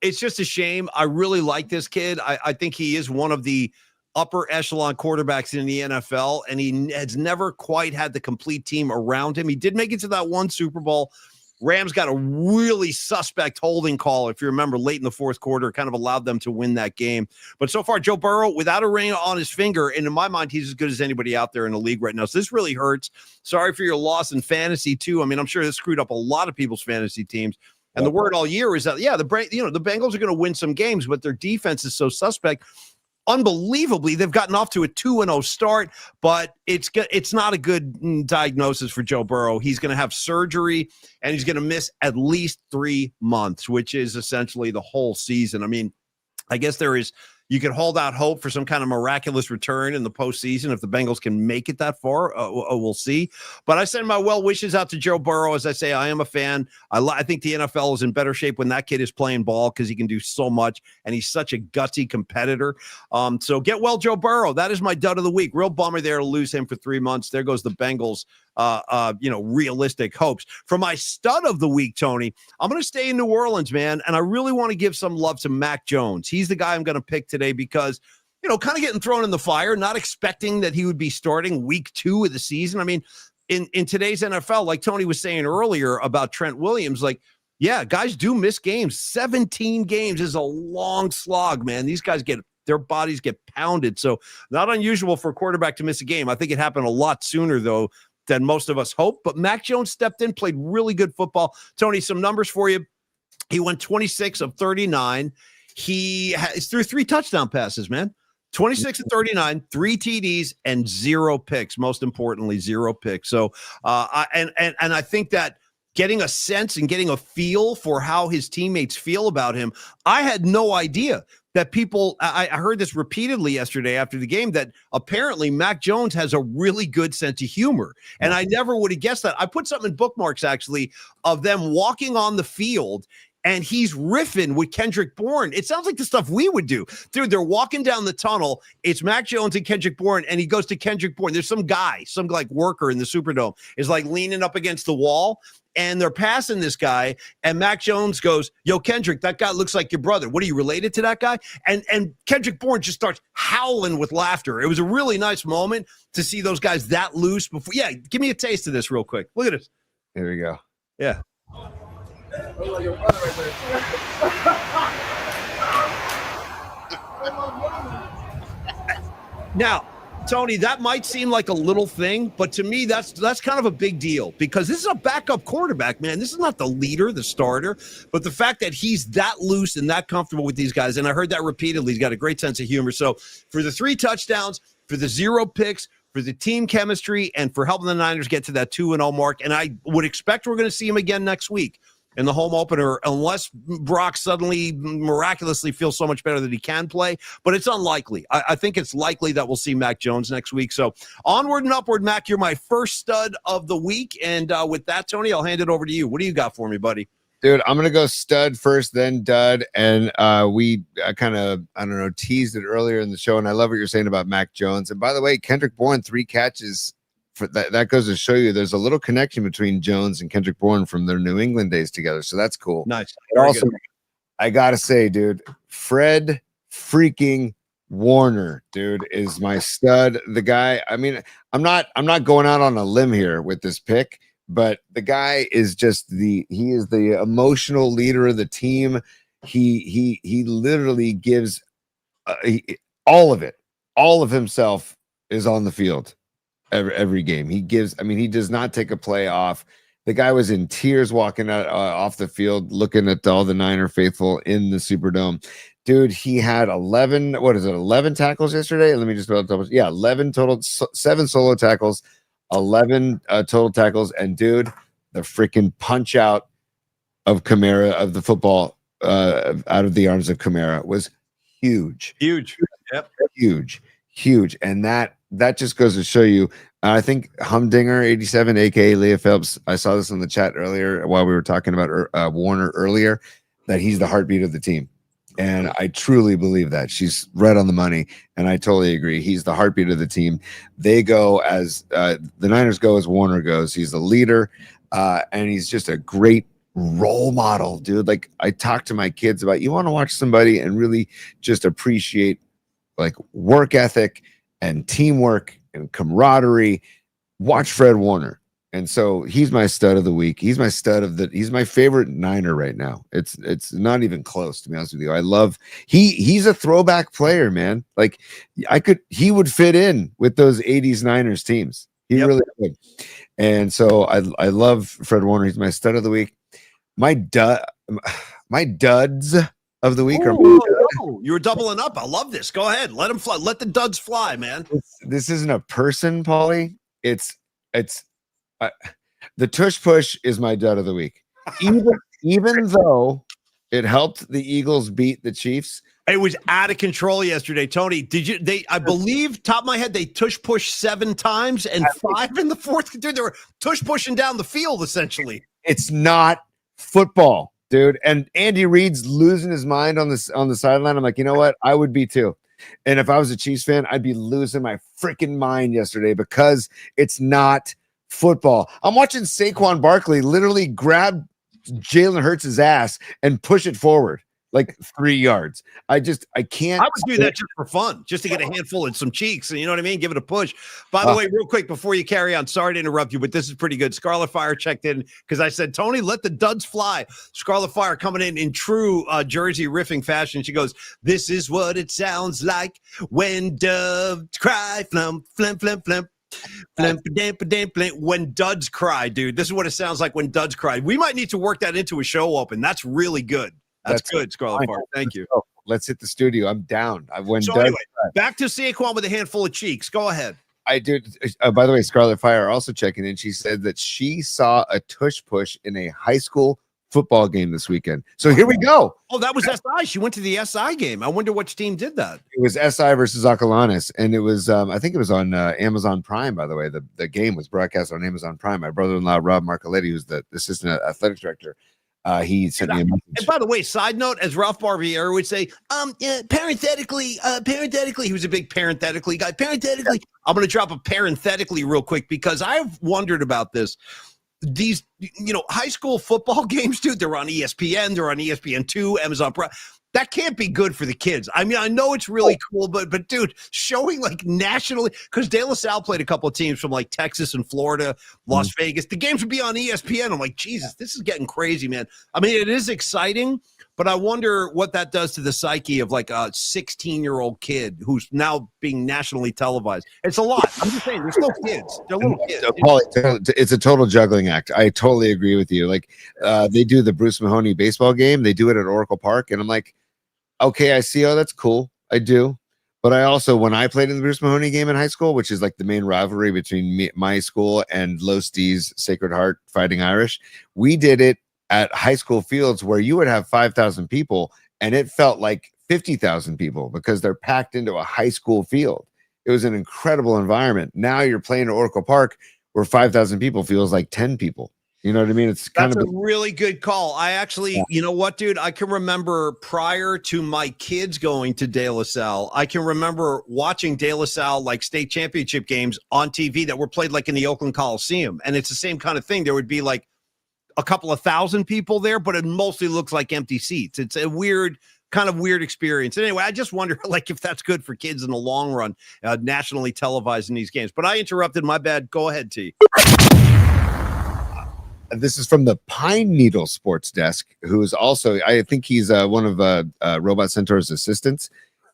Speaker 1: It's just a shame. I really like this kid. I think he is one of the upper echelon quarterbacks in the NFL, and he has never quite had the complete team around him. He did make it to that one Super Bowl. Rams got a really suspect holding call, if you remember, late in the fourth quarter, kind of allowed them to win that game. But so far, Joe Burrow, without a ring on his finger, and in my mind, he's as good as anybody out there in the league right now. So this really hurts. Sorry for your loss in fantasy, too. I mean, I'm sure this screwed up a lot of people's fantasy teams. And the word all year is that, the Bengals are going to win some games, but their defense is so suspect. Unbelievably, they've gotten off to a 2-0 start, but it's not a good diagnosis for Joe Burrow. He's going to have surgery, and he's going to miss at least 3 months, which is essentially the whole season. I mean, I guess you can hold out hope for some kind of miraculous return in the postseason if the Bengals can make it that far. We'll see. But I send my well wishes out to Joe Burrow. As I say, I am a fan. I think the NFL is in better shape when that kid is playing ball because he can do so much, and he's such a gutsy competitor. So get well, Joe Burrow. That is my dud of the week. Real bummer there to lose him for 3 months. There goes the Bengals. Realistic hopes. For my stud of the week, Tony, I'm going to stay in New Orleans, man, and I really want to give some love to Mac Jones. He's the guy I'm going to pick today because, kind of getting thrown in the fire, not expecting that he would be starting week 2 of the season. I mean, in today's NFL, like Tony was saying earlier about Trent Williams, guys do miss games. 17 games is a long slog, man. These guys their bodies get pounded. So not unusual for a quarterback to miss a game. I think it happened a lot sooner, though, than most of us hope. But Mac Jones stepped in, played really good football. Tony, some numbers for you. He went 26 of 39. He threw 3 touchdown passes, man. 26 and 39, 3 TDs and 0 picks. Most importantly, 0 picks. So, I think that getting a sense and getting a feel for how his teammates feel about him, I had no idea that people. I heard this repeatedly yesterday after the game that apparently Mac Jones has a really good sense of humor, and I never would have guessed that. I put something in bookmarks actually of them walking on the field. And he's riffing with Kendrick Bourne. It sounds like the stuff we would do. Dude, they're walking down the tunnel. It's Mac Jones and Kendrick Bourne, and he goes to Kendrick Bourne. There's some guy, some like worker in the Superdome, is like leaning up against the wall, and they're passing this guy, and Mac Jones goes, yo, Kendrick, that guy looks like your brother. What, are you related to that guy? And Kendrick Bourne just starts howling with laughter. It was a really nice moment to see those guys that loose before. Yeah, give me a taste of this real quick. Look at this.
Speaker 2: Here we go.
Speaker 1: Yeah. Now, Tony, that might seem like a little thing, but to me, that's kind of a big deal because this is a backup quarterback, man. This is not the leader, the starter, but the fact that he's that loose and that comfortable with these guys, and I heard that repeatedly, he's got a great sense of humor. So for the 3 touchdowns, for the 0 picks, for the team chemistry, and for helping the Niners get to that 2-0 mark, and I would expect we're going to see him again next week in the home opener, unless Brock suddenly miraculously feels so much better that he can play, but it's unlikely. I think it's likely that we'll see Mac Jones next week. So onward and upward, Mac, you're my first stud of the week. And with that, Tony, I'll hand it over to you. What do you got for me, buddy?
Speaker 2: Dude, I'm going to go stud first, then dud. And we kind of, I don't know, teased it earlier in the show. And I love what you're saying about Mac Jones. And by the way, Kendrick Bourne, 3 catches. For that goes to show you there's a little connection between Jones and Kendrick Bourne from their New England days together. So that's cool.
Speaker 1: Nice.
Speaker 2: Also, I got to say, dude, Fred freaking Warner, dude, is my stud. The guy, I mean, I'm not going out on a limb here with this pick, but the guy is just he is the emotional leader of the team. He literally gives all of it. All of himself is on the field. Every game he gives. I mean, he does not take a play off. The guy was in tears walking out off the field, looking at all the Niner faithful in the Superdome. Dude, he had 11 tackles yesterday? Let me just double. Yeah, 11 total, 7 solo tackles, 11 total tackles. And dude, the freaking punch out of Kamara, of the football out of the arms of Kamara, was huge.
Speaker 1: Yep.
Speaker 2: Huge. And that just goes to show you. I think Humdinger 87, aka Leah Phelps. I saw this in the chat earlier while we were talking about Warner earlier, that he's the heartbeat of the team, and I truly believe that. She's right on the money, and I totally agree. He's the heartbeat of the team. They go as the Niners go as Warner goes. He's the leader, and he's just a great role model, dude. Like, I talk to my kids about, you want to watch somebody and really just appreciate like work ethic and teamwork and camaraderie, watch Fred Warner. And so he's my stud of the week. He's my he's my favorite Niner right now. It's not even close, to be honest with you. I love, he's a throwback player, man. Like, he would fit in with those 80s Niners teams. He really would. And so I love Fred Warner. He's my stud of the week. My duds of the week are
Speaker 1: you were doubling up. I love this. Go ahead. Let them fly. Let the duds fly, man.
Speaker 2: This isn't a person, Paulie. It's the tush push is my dud of the week. Even though it helped the Eagles beat the Chiefs.
Speaker 1: It was out of control yesterday, Tony. I believe, top of my head, they tush pushed 7 times and 5 in the fourth. Dude, they were tush pushing down the field, essentially.
Speaker 2: It's not football, dude. And Andy Reid's losing his mind on the sideline. I'm like, you know what? I would be too. And if I was a Chiefs fan, I'd be losing my freaking mind yesterday because it's not football. I'm watching Saquon Barkley literally grab Jalen Hurts' ass and push it forward like 3 yards. I can't.
Speaker 1: I would do that just for fun, just to get a handful and some cheeks, and you know what I mean? Give it a push. By the way, real quick, before you carry on, sorry to interrupt you, but this is pretty good. Scarlet Fire checked in because I said, Tony, let the duds fly. Scarlet Fire coming in true Jersey riffing fashion. She goes, this is what it sounds like when doves cry, flump, flimp, flimp, flimp. When duds cry, dude. This is what it sounds like when duds cry. We might need to work that into a show open. That's really good. That's good, Scarlet Fire. Thank you.
Speaker 2: Let's hit the studio. I'm down.
Speaker 1: Anyway, back to Saquon with a handful of cheeks. Go ahead.
Speaker 2: I did. By the way, Scarlet Fire also checking in. She said that she saw a tush push in a high school football game this weekend. So here we go.
Speaker 1: Oh, that was SI. She went to the SI game. I wonder which team did that.
Speaker 2: It was SI versus Acalanes, and it was I think it was on Amazon Prime. By the way, the game was broadcast on Amazon Prime. My brother-in-law Rob Marcoletti, who's the assistant athletics director, he sent me a message.
Speaker 1: And by the way, side note, as Ralph Barbieri would say, parenthetically, he was a big parenthetically guy. Parenthetically, I'm going to drop a parenthetically real quick because I've wondered about this. These, high school football games, dude, they're on ESPN, they're on ESPN2, Amazon Prime. That can't be good for the kids. I mean, I know it's really cool, but dude, showing like nationally, because De La Salle played a couple of teams from like Texas and Florida, Las Vegas. The games would be on ESPN. I'm like, Jesus, this is getting crazy, man. I mean, it is exciting, but I wonder what that does to the psyche of like a 16-year-old kid who's now being nationally televised. It's a lot. I'm just saying, they're still kids. They're little kids.
Speaker 2: So, Paul, it's a total juggling act. I totally agree with you. Like, they do the Bruce Mahoney baseball game. They do it at Oracle Park, and I'm like, okay, I see. Oh, that's cool. I do. But I also, when I played in the Bruce Mahoney game in high school, which is like the main rivalry between my school and Los D's Sacred Heart Fighting Irish, we did it at high school fields where you would have 5,000 people and it felt like 50,000 people because they're packed into a high school field. It was an incredible environment. Now you're playing at Oracle Park where 5,000 people feels like 10 people. You know what I mean? It's kind of
Speaker 1: a really good call. I actually, you know what, dude? I can remember prior to my kids going to De La Salle, I can remember watching De La Salle like state championship games on TV that were played like in the Oakland Coliseum. And it's the same kind of thing. There would be like a couple of thousand people there, but it mostly looks like empty seats. It's a weird experience. Anyway, I just wonder like if that's good for kids in the long run, nationally televising these games. But I interrupted. My bad. Go ahead, T.
Speaker 2: This is from the Pine Needle Sports Desk, who is also, I think he's one of Robot Centaur's assistants.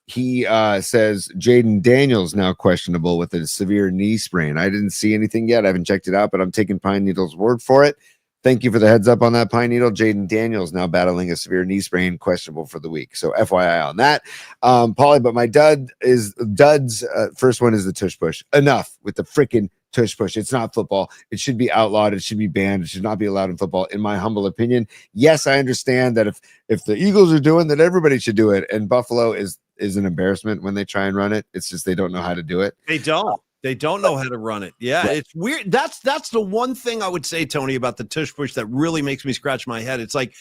Speaker 2: He says Jaden Daniels now questionable with a severe knee sprain. I didn't see anything yet. I haven't checked it out, but I'm taking Pine Needle's word for it. Thank you for the heads up on that, Pine Needle. Jaden Daniels now battling a severe knee sprain, questionable for the week. So FYI on that. Paulie, but my Dud's first one is the tush push. Enough with the freaking tush push. It's not football. It should be outlawed. It should be banned. It should not be allowed in football, in my humble opinion. Yes, I understand that if the Eagles are doing that, everybody should do it. And Buffalo is an embarrassment when they try and run it. It's just they don't know how to do it.
Speaker 1: They don't. They don't know how to run it. Yeah, it's weird. That's the one thing I would say, Tony, about the tush push that really makes me scratch my head. It's like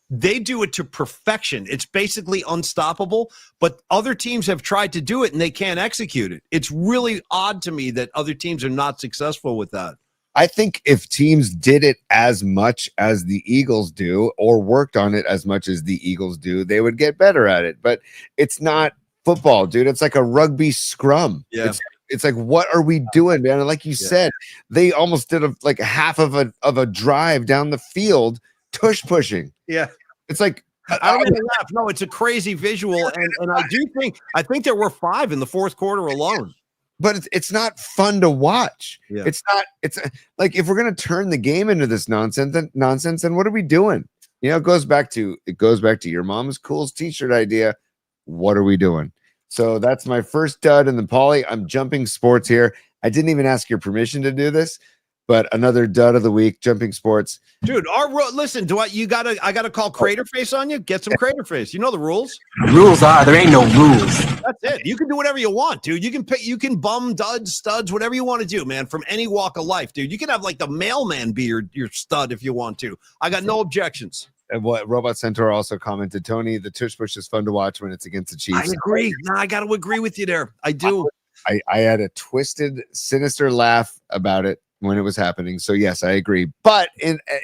Speaker 1: they do it to perfection. It's basically unstoppable, but other teams have tried to do it and they can't execute it. It's really odd to me that other teams are not successful with that.
Speaker 2: I think if teams did it as much as the Eagles do or worked on it as much as the Eagles do, they would get better at it. But it's not football, dude. It's like a rugby scrum.
Speaker 1: Yeah.
Speaker 2: It's like, what are we doing, man? And like you said, they almost did like half of a drive down the field, tush pushing.
Speaker 1: Yeah.
Speaker 2: It's like,
Speaker 1: I don't even laugh. No, it's a crazy visual. And I think there were 5 in the fourth quarter alone.
Speaker 2: But it's not fun to watch.
Speaker 1: Yeah.
Speaker 2: It's like, if we're going to turn the game into this nonsense, then what are we doing? It goes back to your mom's coolest t-shirt idea. What are we doing? So that's my first dud. And then Paulie, I'm jumping sports here. I didn't even ask your permission to do this, but another dud of the week, jumping sports.
Speaker 1: Dude, listen, I gotta call Crater Face on you. Get some Crater Face. You know the rules.
Speaker 4: Rules are there ain't no rules.
Speaker 1: That's it. You can do whatever you want, dude. You can bum duds, studs, whatever you want to do, man, from any walk of life, dude. You can have like the mailman be your stud if you want to. I got no objections.
Speaker 2: And what Robot Centaur also commented, Tony, the tush push is fun to watch when it's against the Chiefs.
Speaker 1: I agree. No, I got to agree with you there. I do.
Speaker 2: I had a twisted, sinister laugh about it when it was happening. So yes, I agree. But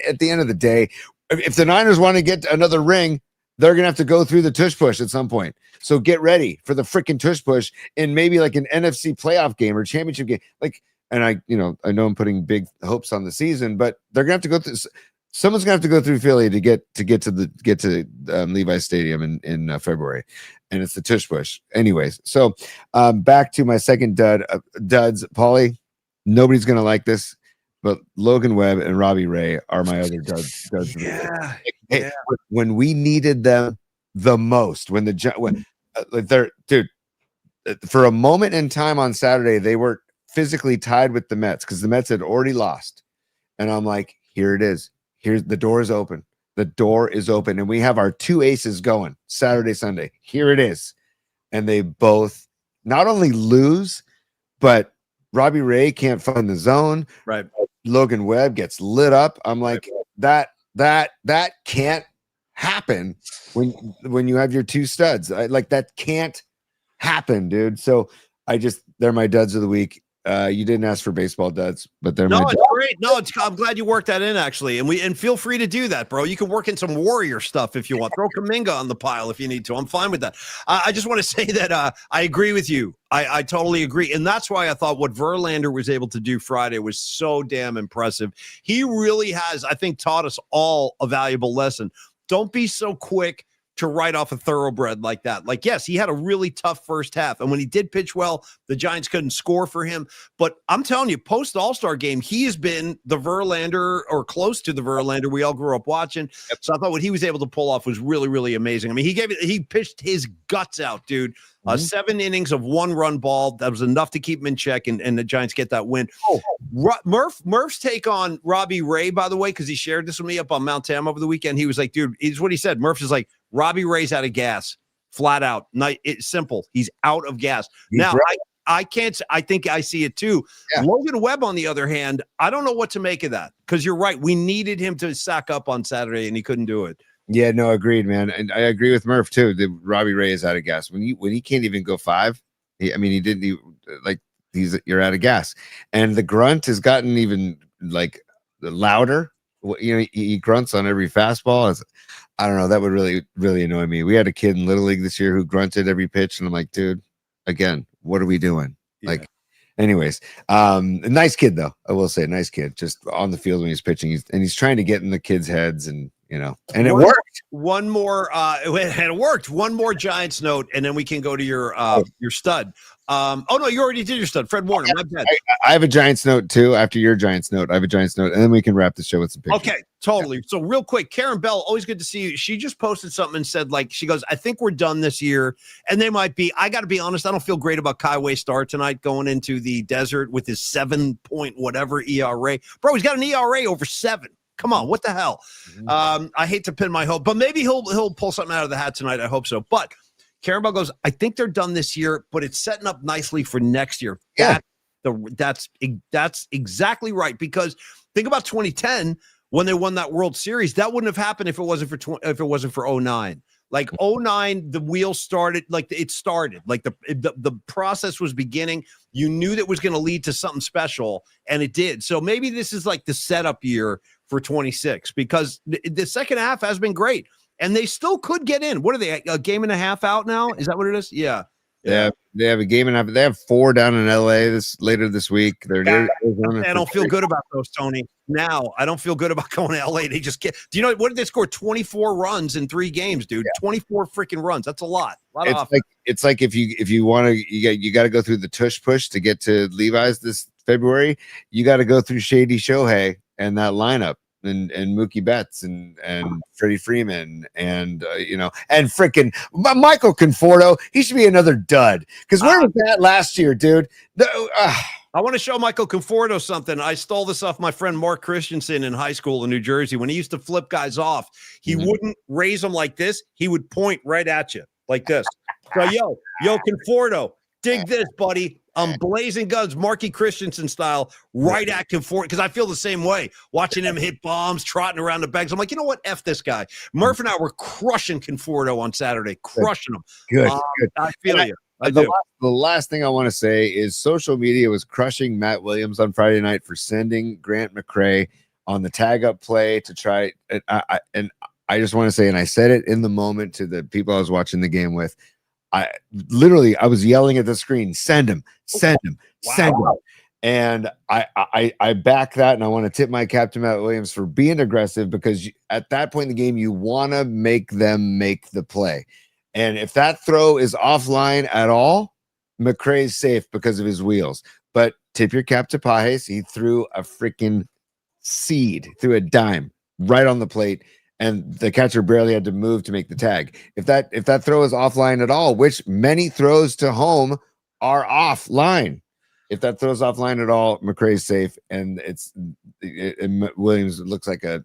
Speaker 2: at the end of the day, if the Niners want to get another ring, they're gonna have to go through the tush push at some point. So get ready for the freaking tush push in maybe like an NFC playoff game or championship game. And I know I'm putting big hopes on the season, but they're gonna have to go through. Someone's gonna have to go through Philly to get to Levi's Stadium in February, and it's the tush push. Anyways, so back to my second duds. Paulie, nobody's gonna like this, but Logan Webb and Robbie Ray are my other duds.
Speaker 1: Yeah.
Speaker 2: Hey, when we needed them, the most when they're dude. For a moment in time on Saturday, they were physically tied with the Mets because the Mets had already lost. And I'm like, here it is. Here's the door is open. The door is open. And we have our two aces going Saturday, Sunday. Here it is. And they both not only lose, but Robbie Ray can't find the zone.
Speaker 1: Right.
Speaker 2: Logan Webb gets lit up. I'm like, that can't happen when you have your two studs. That can't happen, dude. So they're my duds of the week. You didn't ask for baseball duds, but they're my duds.
Speaker 1: Great. No, I'm glad you worked that in actually. And feel free to do that, bro. You can work in some Warrior stuff if you want. Throw Kuminga on the pile if you need to. I'm fine with that. I just want to say that I agree with you. I totally agree. And that's why I thought what Verlander was able to do Friday was so damn impressive. He really has, I think, taught us all a valuable lesson. Don't be so quick to write off a thoroughbred like that. Like, yes, he had a really tough first half. And when he did pitch well, the Giants couldn't score for him. But I'm telling you, post All-Star game, he has been the Verlander or close to the Verlander we all grew up watching. Yep. So I thought what he was able to pull off was really, really amazing. I mean, he pitched his guts out, dude. 7 innings of 1-run ball. That was enough to keep him in check, and the Giants get that win. Murph's take on Robbie Ray, by the way, because he shared this with me up on Mount Tam over the weekend. He was like, dude, it's what he said. Murph is like, Robbie Ray's out of gas, flat out. It's simple. He's out of gas. Now, right. I can't. I think I see it too. Yeah. Logan Webb, on the other hand, I don't know what to make of that because you're right. We needed him to sack up on Saturday, and he couldn't do it.
Speaker 2: Yeah, no, agreed, man. And I agree with Murph too. Robbie Ray is out of gas. When he can't even go 5, you're out of gas. And the grunt has gotten even like louder. You know, he grunts on every fastball. I don't know. That would really, really annoy me. We had a kid in Little League this year who grunted every pitch, and I'm like, dude, again, what are we doing? Yeah. Like, anyways, a nice kid though. I will say, nice kid. Just on the field when he's pitching, he's trying to get in the kids' heads, and it worked.
Speaker 1: One more, it worked. One more Giants note, and then we can go to your stud. Oh no, you already did your stud, Fred Warner. My bad.
Speaker 2: I have a Giants note too. After your Giants note, I have a Giants note, and then we can wrap the show with some pictures.
Speaker 1: Okay, totally. So real quick, Karen Bell, always good to see you. She just posted something and said, like, she goes, I think we're done this year, and they might be. I got to be honest, I don't feel great about Kaiway Star tonight going into the desert with his 7-point whatever ERA. Bro, he's got an ERA over 7. Come on, what the hell? I hate to pin my hope, but maybe he'll pull something out of the hat tonight. I hope so. But Karen Bell goes, I think they're done this year, but it's setting up nicely for next year.
Speaker 2: Yeah,
Speaker 1: that's exactly right. Because think about 2010 when they won that World Series. That wouldn't have happened if it wasn't for 09. Like 09, the wheel started, like it started, like the process was beginning. You knew that was going to lead to something special, and it did. So maybe this is like the setup year for 26 because the second half has been great, and they still could get in. What are they, a game and a half out now? Is that what it is? Yeah.
Speaker 2: They have a game and a half. They have 4 down in LA later this week.
Speaker 1: I don't feel good about those, Tony. Now I don't feel good about going to LA. They just get. Do you know what did they score? 24 runs in 3 games, dude. Yeah. 24 freaking runs. That's a lot.
Speaker 2: It's like if you want to, you got to go through the tush push to get to Levi's this February. You got to go through Shady Shohei and that lineup. And Mookie Betts and Freddie Freeman and and freaking Michael Conforto. He should be another dud because where was that last year, dude?
Speaker 1: I want to show Michael Conforto something. I stole this off my friend Mark Christensen in high school in New Jersey. When he used to flip guys off, he wouldn't raise them like this. He would point right at you like this. So yo Conforto, dig this, buddy. Blazing guns, Marky Christensen style, right at Conforto, because I feel the same way. Watching him hit bombs, trotting around the bags. I'm like, you know what? F this guy. Murph and I were crushing Conforto on Saturday, crushing him.
Speaker 2: Good.
Speaker 1: I feel you.
Speaker 2: The last thing I want to say is social media was crushing Matt Williams on Friday night for sending Grant McCrae on the tag up play to try. And I just want to say, and I said it in the moment to the people I was watching the game with, I was yelling at the screen, send him. And I back that, and I want to tip my cap to Matt Williams for being aggressive because at that point in the game, you want to make them make the play. And if that throw is offline at all, McCrae's safe because of his wheels. But tip your cap to Pajes. He threw a freaking seed, threw a dime right on the plate. and the catcher barely had to move to make the tag. If that throw is offline at all, which many throws to home are offline. If that throws offline at all, McCray's safe, and Williams looks like the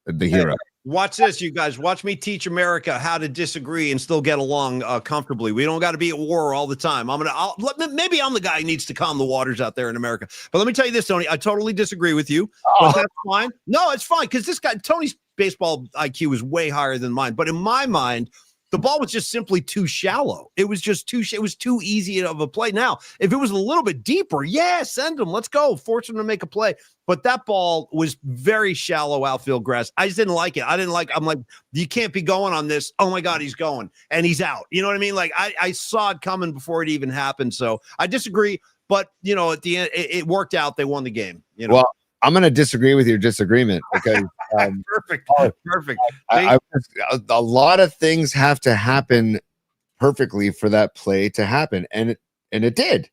Speaker 2: hero.
Speaker 1: Hey, watch this, you guys. Watch me teach America how to disagree and still get along comfortably. We don't got to be at war all the time. Maybe I'm the guy who needs to calm the waters out there in America. But let me tell you this, Tony. I totally disagree with you. But that's fine. No, it's fine because this guy, Tony's baseball IQ is way higher than mine. But in my mind, the ball was just simply too shallow. It was just it was too easy of a play. Now, if it was a little bit deeper, send him. Let's go. Force him to make a play. But that ball was very shallow outfield grass. I just didn't like it. I'm like, you can't be going on this. Oh my God, he's going and he's out. You know what I mean? Like I saw it coming before it even happened. So I disagree. But at the end, it worked out. They won the game.
Speaker 2: Well, I'm going to disagree with your disagreement because
Speaker 1: perfect.
Speaker 2: A lot of things have to happen perfectly for that play to happen, and it did.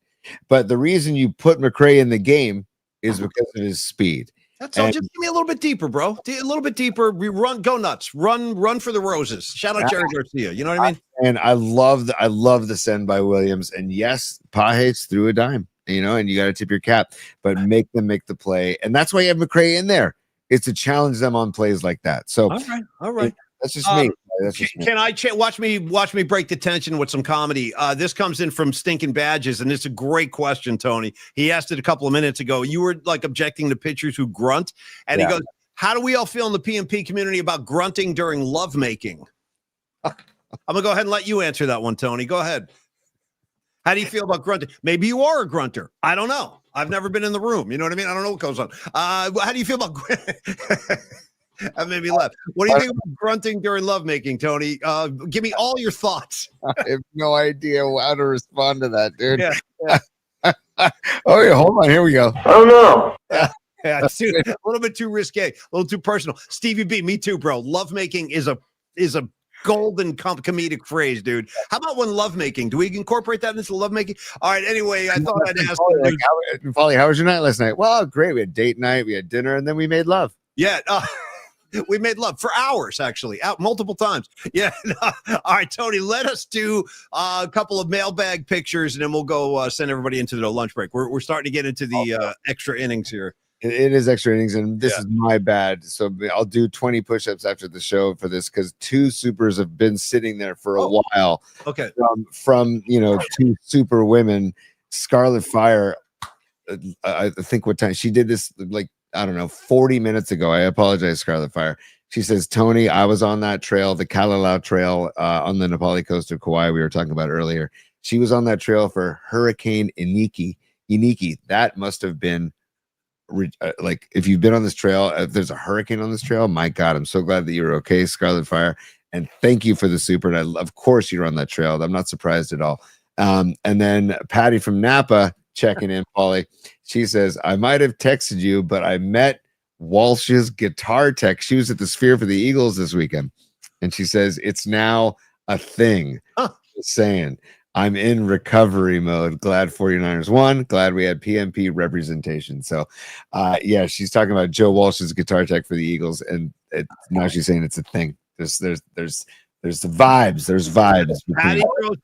Speaker 2: But the reason you put McCray in the game is because of his speed.
Speaker 1: That's all. Just give me a little bit deeper, bro. A little bit deeper. We go nuts. Run for the roses. Shout out Jerry Garcia. You know what I mean?
Speaker 2: And I love the send by Williams. And yes, Pages threw a dime. And you got to tip your cap, but make them make the play. And that's why you have McCray in there. It's to challenge them on plays like that. So
Speaker 1: all right.
Speaker 2: That's just me.
Speaker 1: Can I watch me break the tension with some comedy? This comes in from Stinking Badges, and it's a great question, Tony. He asked it a couple of minutes ago. You were like objecting to pitchers who grunt, and he goes, "How do we all feel in the PMP community about grunting during lovemaking?" I'm gonna go ahead and let you answer that one, Tony. Go ahead. How do you feel about grunting? Maybe you are a grunter. I don't know. I've never been in the room. You know what I mean? I don't know what goes on. How do you feel about that made me laugh. What do you think about grunting during lovemaking, Tony? Give me all your thoughts.
Speaker 2: I have no idea how to respond to that, dude.
Speaker 1: Yeah.
Speaker 2: Oh, yeah, hold on. Here we go.
Speaker 4: Oh, no.
Speaker 1: Yeah, it's a little bit too risque, a little too personal. Stevie B, me too, bro. Lovemaking is a golden comedic phrase, dude. How about when lovemaking? Do we incorporate that into lovemaking? All right. Anyway, I thought I'd ask.
Speaker 2: Folly, how was your night last night? Well, great. We had date night, we had dinner, and then we made love.
Speaker 1: Yeah. We made love for hours, actually, out multiple times. Yeah. All right, Tony, let us do a couple of mailbag pictures, and then we'll go send everybody into the lunch break. We're starting to get into the extra innings here.
Speaker 2: It is extra innings, and this is my bad. So I'll do 20 push-ups after the show for this because two supers have been sitting there for a while.
Speaker 1: Okay.
Speaker 2: From two super women, Scarlet Fire. I think what time she did this, like, I don't know, 40 minutes ago. I apologize, Scarlet Fire. She says, Tony, I was on that trail, the Kalalau Trail on the Nepali coast of Kauai we were talking about earlier. She was on that trail for Hurricane Iniki. That must have been like, if you've been on this trail, if there's a hurricane on this trail, my God, I'm so glad that you're okay, Scarlet Fire. And thank you for the super. And of course you're on that trail. I'm not surprised at all. And then Patty from Napa checking in, Paulie. She says, I might have texted you, but I met Walsh's guitar tech. She was at the Sphere for the Eagles this weekend. And she says, it's now a thing. Just saying. I'm in recovery mode. Glad 49ers won. Glad we had PMP representation. So, she's talking about Joe Walsh's guitar tech for the Eagles, and now she's saying it's a thing. There's the vibes. There's vibes.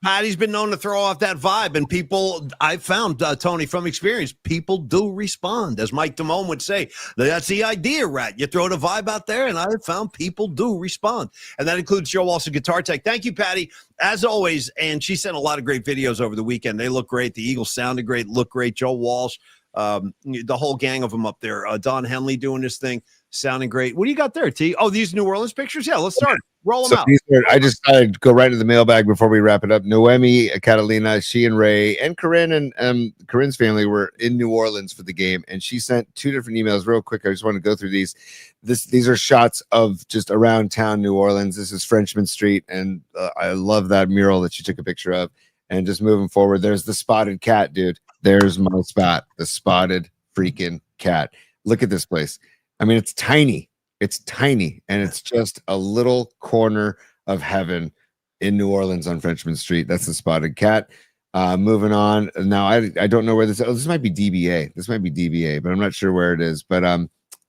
Speaker 1: Patty's been known to throw off that vibe, and people, I found, Tony, from experience, people do respond. As Mike Damone would say, that's the idea, right? You throw the vibe out there, and I found people do respond. And that includes Joe Walsh's guitar tech. Thank you, Patty, as always. And she sent a lot of great videos over the weekend. They look great. The Eagles sounded great, look great. Joe Walsh, the whole gang of them up there. Don Henley doing this thing, sounding great. What do you got there, T? Oh, these New Orleans pictures? Yeah, let's start. Roll them out.
Speaker 2: I just thought I'd go right to the mailbag before we wrap it up. Noemi, Catalina, she and Ray, and Corinne and Corinne's family were in New Orleans for the game, and she sent two different emails real quick. I just want to go through these. These are shots of just around town New Orleans. This is Frenchman Street, and I love that mural that she took a picture of. And just moving forward, there's the spotted cat, dude. There's my spot, the spotted freaking cat. Look at this place. I mean, it's tiny. It's tiny, and it's just a little corner of heaven in New Orleans on Frenchman Street. That's the spotted cat. Moving on. Now, I don't know where this. Oh, this might be DBA. This might be DBA, but I'm not sure where it is. But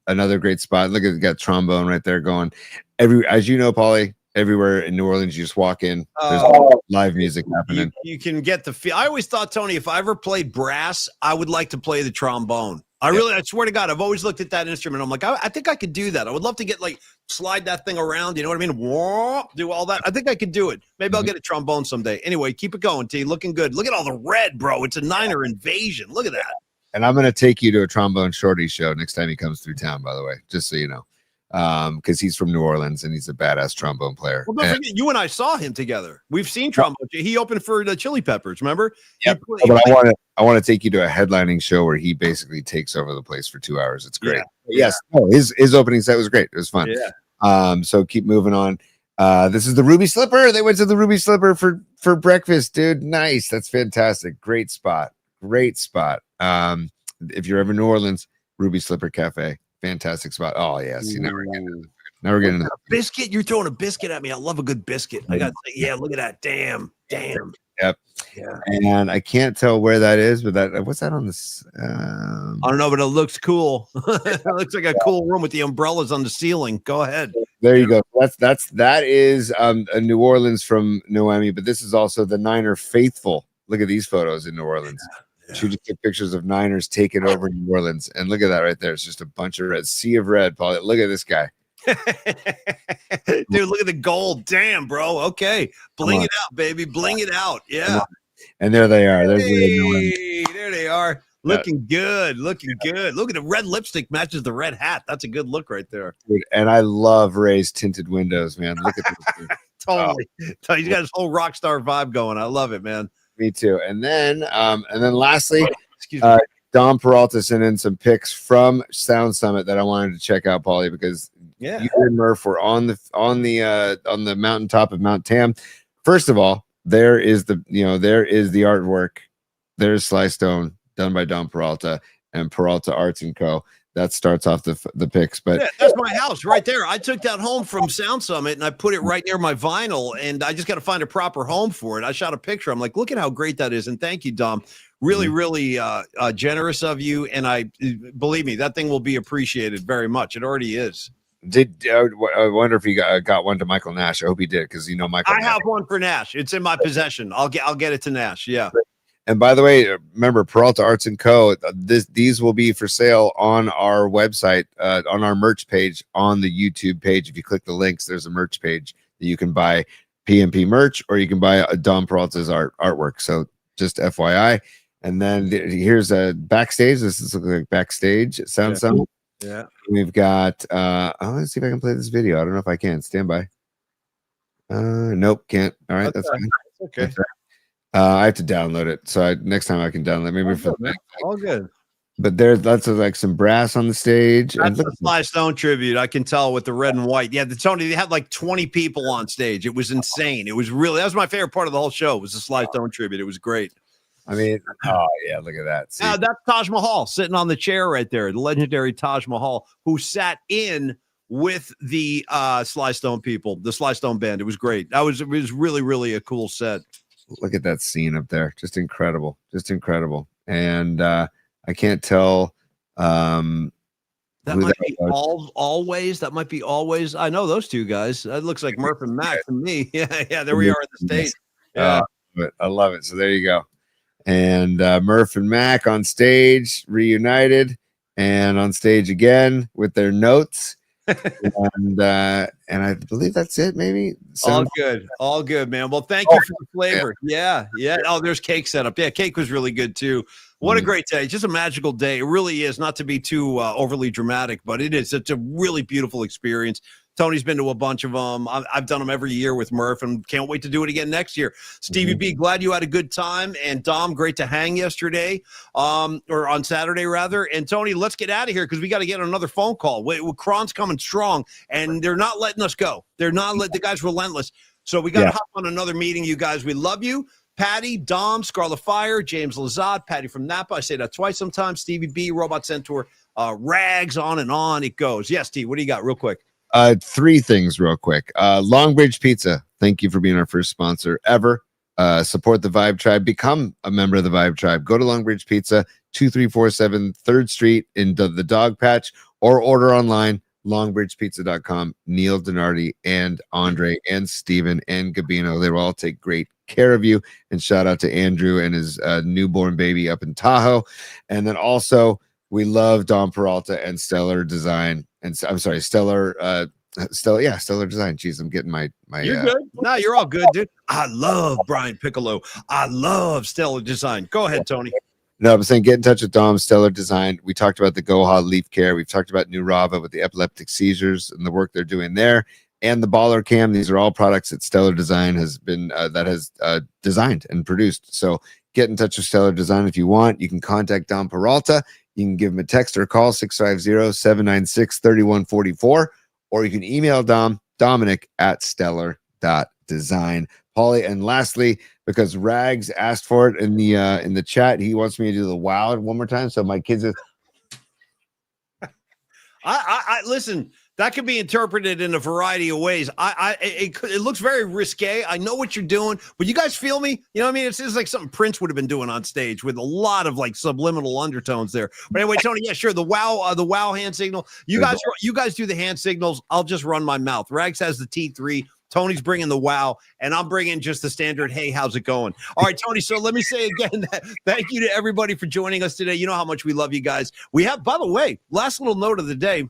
Speaker 2: another great spot. Look at it, got trombone right there going. as you know, Paulie, everywhere in New Orleans, you just walk in, there's live music happening.
Speaker 1: You can get the feel. I always thought, Tony, if I ever played brass, I would like to play the trombone. I swear to God, I've always looked at that instrument. I'm like, I think I could do that. I would love to get slide that thing around. You know what I mean? Whoa, do all that. I think I could do it. Maybe I'll get a trombone someday. Anyway, keep it going, T. Looking good. Look at all the red, bro. It's a Niner invasion. Look at that.
Speaker 2: And I'm going to take you to a Trombone Shorty show next time he comes through town, by the way, just so you know, because he's from New Orleans and he's a badass trombone player.
Speaker 1: Well, don't forget, you and I saw him together. We've seen trombone. He opened for the Chili Peppers, remember?
Speaker 2: Yep. But I want to take you to a headlining show where he basically takes over the place for 2 hours. It's great.
Speaker 1: Yeah.
Speaker 2: Yes. No, his opening set was great. It was fun.
Speaker 1: Yeah.
Speaker 2: So keep moving on. This is the Ruby Slipper. They went to the Ruby Slipper for breakfast, dude. Nice. That's fantastic. Great spot. If you're ever in New Orleans, Ruby Slipper Cafe, fantastic spot. Oh yes, you never get into
Speaker 1: a biscuit. You're throwing a biscuit at me. I love a good biscuit. I got to say, yeah. Look at that. Damn.
Speaker 2: Yep.
Speaker 1: Yeah.
Speaker 2: And I can't tell where that is, but what's that on this?
Speaker 1: I don't know, but it looks cool. It looks like a cool room with the umbrellas on the ceiling. Go ahead.
Speaker 2: There you go. That is a New Orleans from Noemi, but this is also the Niner faithful. Look at these photos in New Orleans. Yeah. She just took pictures of Niners taking over New Orleans, and look at that right there. It's just a bunch of red, sea of red. Paul, look at this guy.
Speaker 1: Dude, look at the gold. Damn, bro. Okay, bling it out, baby. Bling it out. Yeah.
Speaker 2: And there they are.
Speaker 1: Hey, there they are. Looking good. Look at the red lipstick matches the red hat. That's a good look right there.
Speaker 2: Dude, and I love Ray's tinted windows, man. Look at this.
Speaker 1: Totally. He's got his whole rock star vibe going. I love it, man.
Speaker 2: Me too. And then lastly, Dom Peralta sent in some pics from Sound Summit that I wanted to check out, Paulie, because you and Murph were on the mountaintop of Mount Tam. First of all, there is the artwork. There's Sly Stone done by Dom Peralta and Peralta Arts and Co. That starts off the pics, but
Speaker 1: that's my house right there. I took that home from Sound Summit and I put it right near my vinyl, and I just got to find a proper home for it. I shot a picture. I'm like, look at how great that is, and thank you, Dom. Really, really generous of you, and I believe me, that thing will be appreciated very much. It already is.
Speaker 2: I wonder if he got one to Michael Nash. I hope he did, because Michael.
Speaker 1: I have one for Nash. It's in my possession. I'll get it to Nash. Yeah.
Speaker 2: And by the way, remember Peralta Arts and Co. These will be for sale on our website, on our merch page, on the YouTube page. If you click the links, there's a merch page that you can buy PMP merch, or you can buy Dom Peralta's artwork. So just FYI. And then here's a backstage. This is looking like backstage. It sounds something.
Speaker 1: Yeah.
Speaker 2: We've got. Let's see if I can play this video. I don't know if I can. Stand by. Nope, can't. All right, that's fine.
Speaker 1: Okay.
Speaker 2: That's right. I have to download it, so next time I can download. Maybe
Speaker 1: all good.
Speaker 2: But there's lots of some brass on the stage.
Speaker 1: That's a Sly Stone tribute. I can tell with the red and white. Yeah, Tony, they had 20 people on stage. It was insane. It was that was my favorite part of the whole show. Was the Sly Stone tribute. It was great.
Speaker 2: I mean, oh yeah, look at that.
Speaker 1: That's Taj Mahal sitting on the chair right there. The legendary Taj Mahal, who sat in with the Sly Stone people, the Sly Stone band. It was great. It was really, really a cool set.
Speaker 2: Look at that scene up there. Just incredible. And I can't tell.
Speaker 1: That might be always. That might be always. I know those two guys. That looks like Murph and Mac to me. Yeah. There we are at the stage. Yeah.
Speaker 2: I love it. So there you go. And Murph and Mac on stage, reunited, and on stage again with their notes. and I believe that's it. Maybe
Speaker 1: all good, man. Well, thank you for the flavor. Yeah. Oh, there's cake set up. Yeah, cake was really good too. What a great day. Just a magical day. It really is. Not to be too overly dramatic, but it is. It's a really beautiful experience. Tony's been to a bunch of them. I've done them every year with Murph, and can't wait to do it again next year. Stevie B, glad you had a good time. And Dom, great to hang yesterday, or on Saturday rather. And Tony, let's get out of here because we got to get another phone call. KRON's coming strong, and they're not letting us go. They're not the guy's relentless. So we got to hop on another meeting, you guys. We love you. Patty, Dom, Scarlet Fire, James Lazat, Patty from Napa. I say that twice sometimes. Stevie B, Robot Centaur, Rags, on it goes. Yes, Steve, what do you got real quick?
Speaker 2: Three things real quick. Longbridge Pizza, thank you for being our first sponsor ever. Support the Vibe Tribe. Become a member of the Vibe Tribe. Go to Longbridge Pizza, 2347 3rd Street in the Dog Patch, or order online, longbridgepizza.com, Neil Donardi and Andre and Steven and Gabino. They will all take great care of you. And shout out to Andrew and his newborn baby up in Tahoe. And then also we love Don Peralta and Stellar Design. And I'm sorry, Stellar Design. Jeez, I'm getting my
Speaker 1: You're good. No, you're all good, dude. I love Brian Piccolo. I love Stellar Design. Go ahead, Tony.
Speaker 2: No, I'm saying get in touch with Dom, Stellar Design. We talked about the Goha Leaf Care. We've talked about New Rava with the epileptic seizures and the work they're doing there. And the Baller Cam. These are all products that Stellar Design has been designed and produced. So get in touch with Stellar Design if you want. You can contact Dom Peralta. You can give him a text or call 650-796-3144. Or you can email Dominic at stellar.design. Paulie, and lastly, because Rags asked for it in the chat, he wants me to do the wow one more time. So my kids are
Speaker 1: I listen, that could be interpreted in a variety of ways. It looks very risque. I know what you're doing, but you guys feel me? You know what I mean? It's just like something Prince would have been doing on stage with a lot of like subliminal undertones there. But anyway, Tony, yeah, sure. The wow hand signal. You guys do the hand signals. I'll just run my mouth. Rags has the T3. Tony's bringing the wow, and I'm bringing just the standard, hey, how's it going? All right, Tony, so let me say again, that thank you to everybody for joining us today. You know how much we love you guys. We have, by the way, last little note of the day,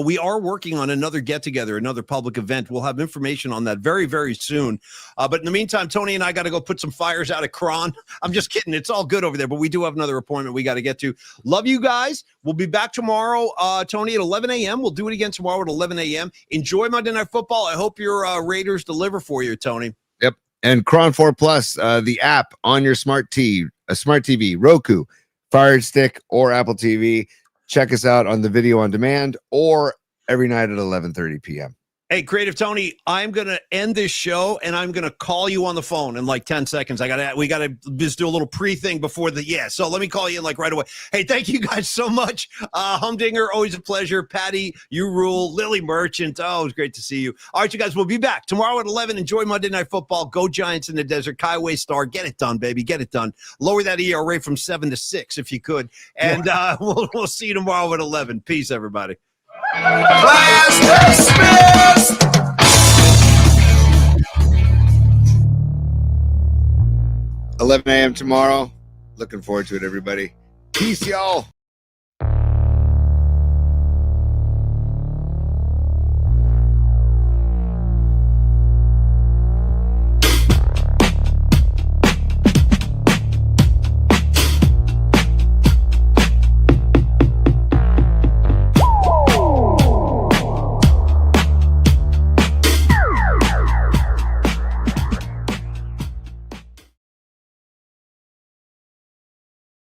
Speaker 1: we are working on another get-together, another public event. We'll have information on that very, very soon. But in the meantime, Tony and I got to go put some fires out at KRON. I'm just kidding. It's all good over there, but we do have another appointment we got to get to. Love you guys. We'll be back tomorrow, Tony, at 11 a.m. We'll do it again tomorrow at 11 a.m. Enjoy Monday Night Football. I hope your Raiders deliver for you, Tony.
Speaker 2: Yep. And KRON 4 Plus, the app on your smart TV, Roku, Fire Stick, or Apple TV. Check us out on the video on demand or every night at 11:30 p.m.
Speaker 1: Hey, Creative Tony, I'm going to end this show and I'm going to call you on the phone in like 10 seconds. We got to just do a little pre-thing before so let me call you in like right away. Hey, thank you guys so much. Humdinger, always a pleasure. Patty, you rule. Lily Merchant, oh, it was great to see you. All right, you guys, we'll be back tomorrow at 11. Enjoy Monday Night Football. Go Giants in the desert. Kaiway Star, get it done, baby. Get it done. Lower that ERA from 7 to 6 if you could. And we'll see you tomorrow at 11. Peace, everybody.
Speaker 5: Class dismissed.
Speaker 2: 11 a.m. tomorrow. Looking forward to it, everybody. Peace, y'all.